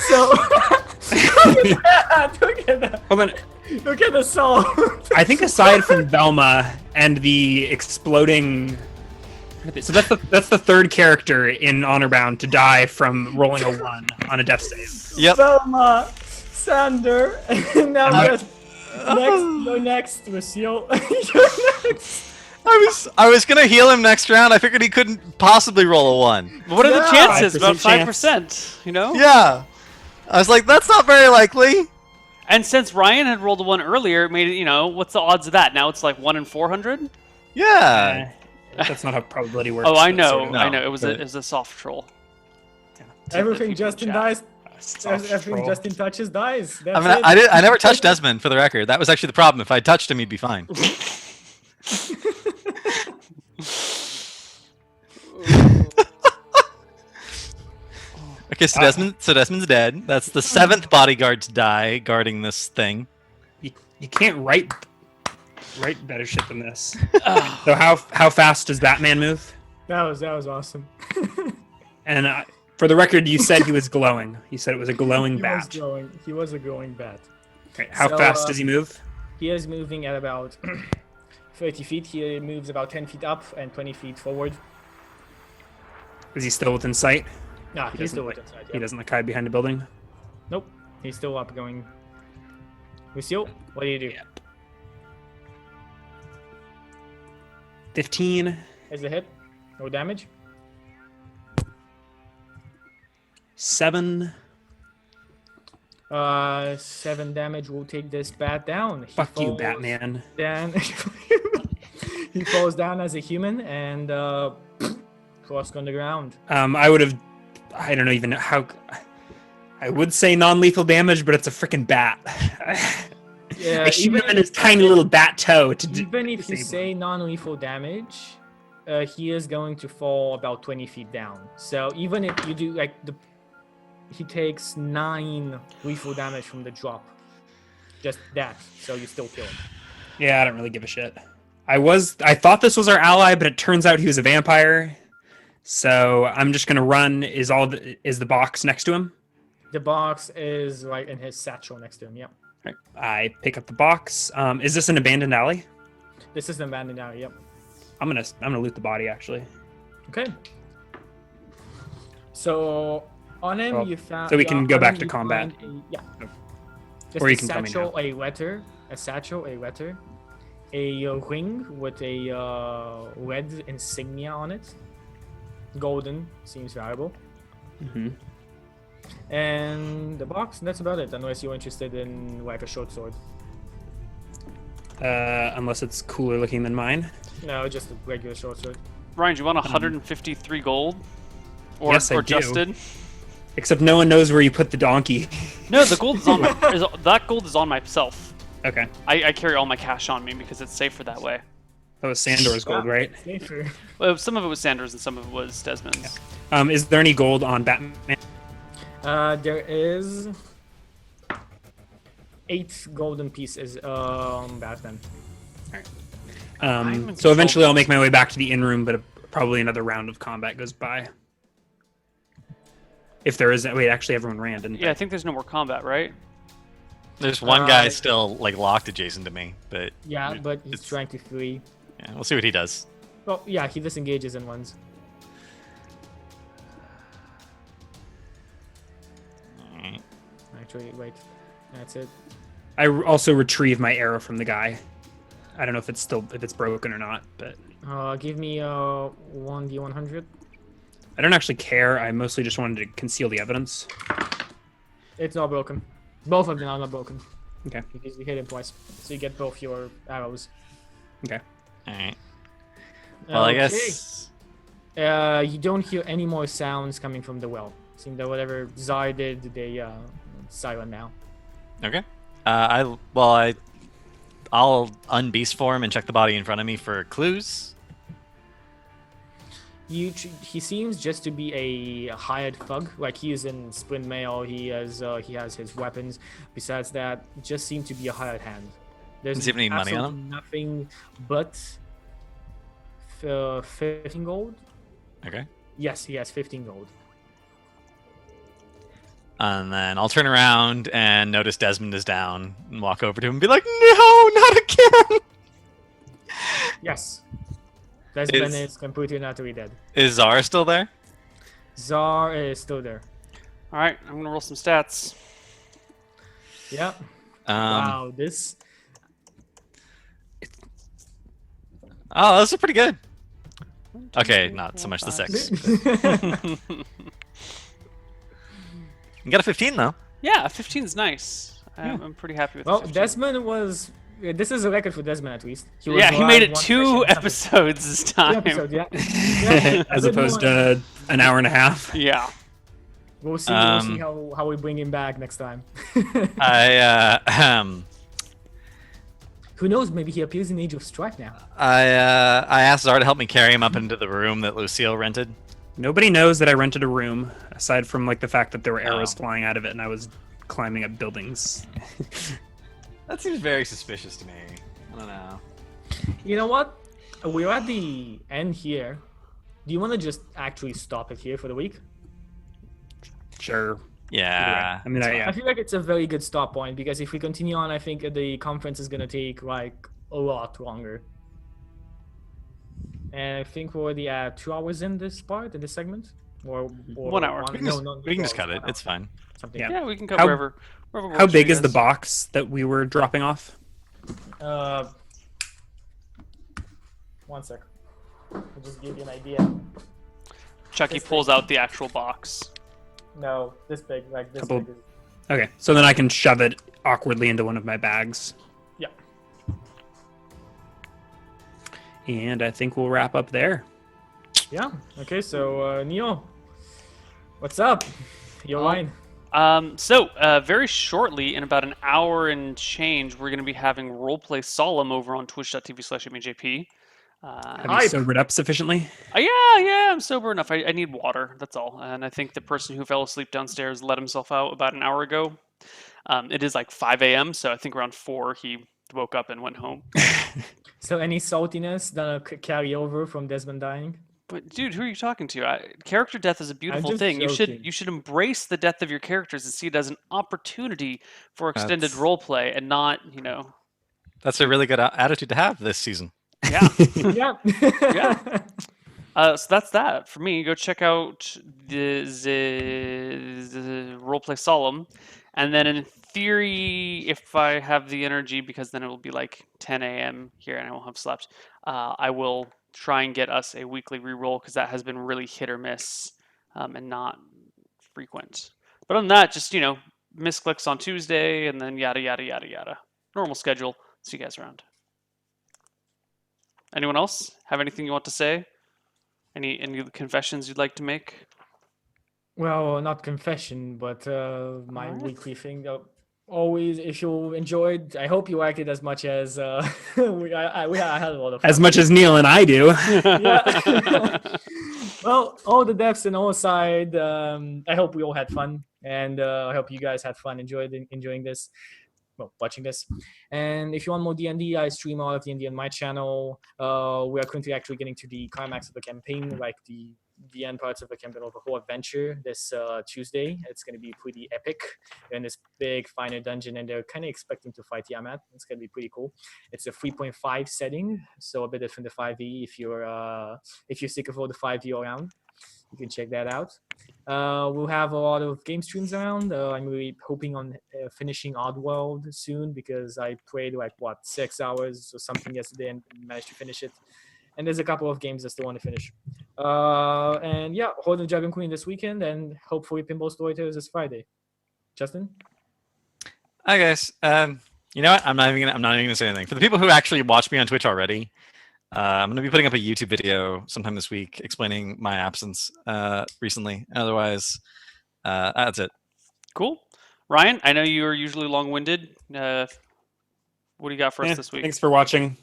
So look at that. Hold on. Look at the soul. I think aside from Velma and the exploding, so that's the third character in Honorbound to die from rolling a 1 on a death save. Yep. Selma, Sander, and now next. You're next, Lucille. You're next. I was gonna heal him next round. I figured he couldn't possibly roll a 1. But what are the Yeah. chances? About 5% 5%. You know. Yeah. I was like, that's not very likely. And since Ryan had rolled a 1 earlier, it made it. You know, what's the odds of that? Now it's like 1 in 400. Yeah. That's not how probability works. Oh, I but know. sort of. I know. It was but- a soft troll. Everything People Justin chat. dies. Soft Everything roll. Justin touches dies. That's I mean, it. I never touched Desmond for the record. That was actually the problem. If I touched him, he'd be fine. Okay, so Desmond's dead. That's the 7th bodyguard to die guarding this thing. You can't write better shit than this. So how fast does Batman move? That was awesome. And for the record, you said he was glowing. You said it was a glowing He was bat. glowing. He was a glowing bat. Okay, how So, fast does he move? He is moving at about 30 feet. He moves about 10 feet up and 20 feet forward. Is he still within sight? Nah, He he's doesn't still like- inside. He doesn't like hide behind a building. Nope, he's still up going. Lucille, what do you do? 15, Is the hit? No damage? 7. 7 damage will take this bat down. He Fuck you, falls Batman. Down. He falls down as a human and falls on the ground. I would have. I don't know even how. I would say non-lethal damage, but it's a freaking bat. Yeah, I shoot even him in his tiny little bat toe to even if you disable say him. non-lethal damage, he is going to fall about 20 feet down. So even if you do he takes 9 lethal damage from the drop. Just that, so you still kill him. Yeah, I don't really give a shit. I thought this was our ally, but it turns out he was a vampire. So I'm just gonna run. Is the box next to him? The box is right in his satchel next to him. Yep. Right. I pick up the box. Is this an abandoned alley? This is the abandoned area. Yep. I'm gonna loot the body actually. Okay. So on him, Well, you found. so we can go on back him to you combat. find yeah. Oh. Just Or a you can tell me satchel, a letter, a ring with a red insignia on it. Golden seems valuable. Mm-hmm. And the box. That's about it. Unless you're interested in like a short sword. Unless it's cooler looking than mine. No, just a regular short sword. Ryan, do you want 153 gold? Or, Yes, I or do. Justin? Except no one knows where you put the donkey. No, the gold is on that gold is on myself. Okay. I carry all my cash on me because it's safer that way. That was Sandor's gold, right? Safer. Well, some of it was Sanders and some of it was Desmond's. Is there any gold on Batman? There is 8 golden pieces Batman. I'm in So eventually control. I'll make my way back to the inn room, but probably another round of combat goes by. If there is, wait, actually everyone ran, didn't Yeah, I think there's no more combat, right? There's one guy still like locked adjacent to me, but Yeah, but he's it's- trying to flee. yeah, we'll see what he does. Well, yeah, he disengages in ones. Alright. Actually, wait. That's it. I also retrieve my arrow from the guy. I don't know if it's broken or not, but Give me 1d100. I don't actually care. I mostly just wanted to conceal the evidence. It's not broken. Both of them are not broken. Okay. Because you hit him twice. So you get both your arrows. Okay. Alright. Well, I Okay. guess. You don't hear any more sounds coming from the well. Seems that whatever Zai did, they silent now. Okay. I'll unbeast form and check the body in front of me for clues. He seems just to be a hired thug. Like he is in splint mail. He has his weapons. Besides that, just seemed to be a hired hand. There's Does he have any money on absolutely nothing but 15 gold. Okay. Yes, he has 15 gold. And then I'll turn around and notice Desmond is down and walk over to him and be like, "No, not again!" Yes. Desmond Is- is completely and utterly dead. Is Zara still there? Zar is still there. All right, I'm gonna roll some stats. Yeah. Um, Wow, this. Oh, those are pretty good. 1, 2, Okay, 3, not so 4, much the 5, sex. 6. You got a 15 though. Yeah, 15 is nice. I'm pretty happy with. Well, the 15. Desmond was. This is a record for Desmond at least. Was Yeah, he made alive it one 2 session. episodes this Two time. episodes, yeah. Yeah, As good opposed one. to an hour and a half. Yeah. We'll see how we bring him back next time. I Who knows? Maybe he appears in Age of Strife now. I asked Zara to help me carry him up into the room that Lucille rented. Nobody knows that I rented a room, aside from like the fact that there were arrows Oh. flying out of it and I was climbing up buildings. That seems very suspicious to me. I don't know. You know what? We're at the end here. Do you want to just actually stop it here for the week? Sure. Yeah. I mean, I feel like it's a very good stop point because if we continue on, I think the conference is gonna take like a lot longer. And I think we're already at 2 hours in this part, in this segment, or 1 hour. We can just cut it. It's fine. Something. Yeah. Yeah, we can go How- wherever How works for big you is the guys. box that we were dropping off? 1 sec. I'll just give you an idea. Chucky This pulls out the actual box. No, this big, like this Couple- big. Is... Okay, so then I can shove it awkwardly into one of my bags. Yeah. And I think we'll wrap up there. Yeah. Okay. So Neil, what's up? Your Oh. line. Very shortly, in about an hour and change, we're going to be having Roleplay Solemn over on twitch.tv/MJP. Have you Hype. sobered up sufficiently? Yeah, I'm sober enough. I need water, that's all. And I think the person who fell asleep downstairs let himself out about an hour ago. It is like 5 a.m., so I think around 4 he woke up and went home. So any saltiness that carry over from Desmond dying? But dude, who are you talking to? Character death is a beautiful just thing. joking. You should embrace the death of your characters and see it as an opportunity for extended That's- role play, and not That's a really good attitude to have this season. yeah. Yeah. So that's that for me. Go check out the roleplay solemn, and then in theory, if I have the energy, because then it will be like 10 a.m. here and I won't have slept, I will try and get us a weekly reroll because that has been really hit or miss and not frequent. But other than that, just misclicks on Tuesday and then yada yada yada yada. Normal schedule. See you guys around. Anyone else have anything you want to say? Any confessions you'd like to make? Well, not confession, but my Alright. weekly thing. Always, if you enjoyed, I hope you liked it as much as I had a lot of fun. As much as Neil and I do. Yeah. Well, all the depths and all aside, I hope we all had fun, and I hope you guys had fun enjoying this. Well, watching this. And if you want more D&D, I stream all of D&D on my channel. We are currently actually getting to the climax of the campaign, like the end parts of the campaign of the whole adventure this Tuesday. It's going to be pretty epic. They're in this big final dungeon, and they're kind of expecting to fight Yamat. It's going to be pretty cool. It's a 3.5 setting, so a bit different to 5e. If you're sick of all the 5e around, you can check that out. We'll have a lot of game streams around. I'm really hoping on finishing Oddworld soon, because I played 6 hours or something yesterday and managed to finish it. And there's a couple of games I still want to finish. And yeah, Horde of Dragon Queen this weekend, and hopefully Pinball Storytellers this Friday. Justin? Hi guys. You know what? I'm not even gonna say anything. For the people who actually watch me on Twitch already, I'm gonna be putting up a YouTube video sometime this week explaining my absence recently. Otherwise, that's it. Cool. Ryan, I know you are usually long-winded. What do you got for us Yeah, this week? thanks for watching.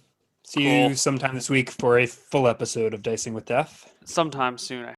See Cool. you sometime this week for a full episode of Dicing with Death. Sometime soon.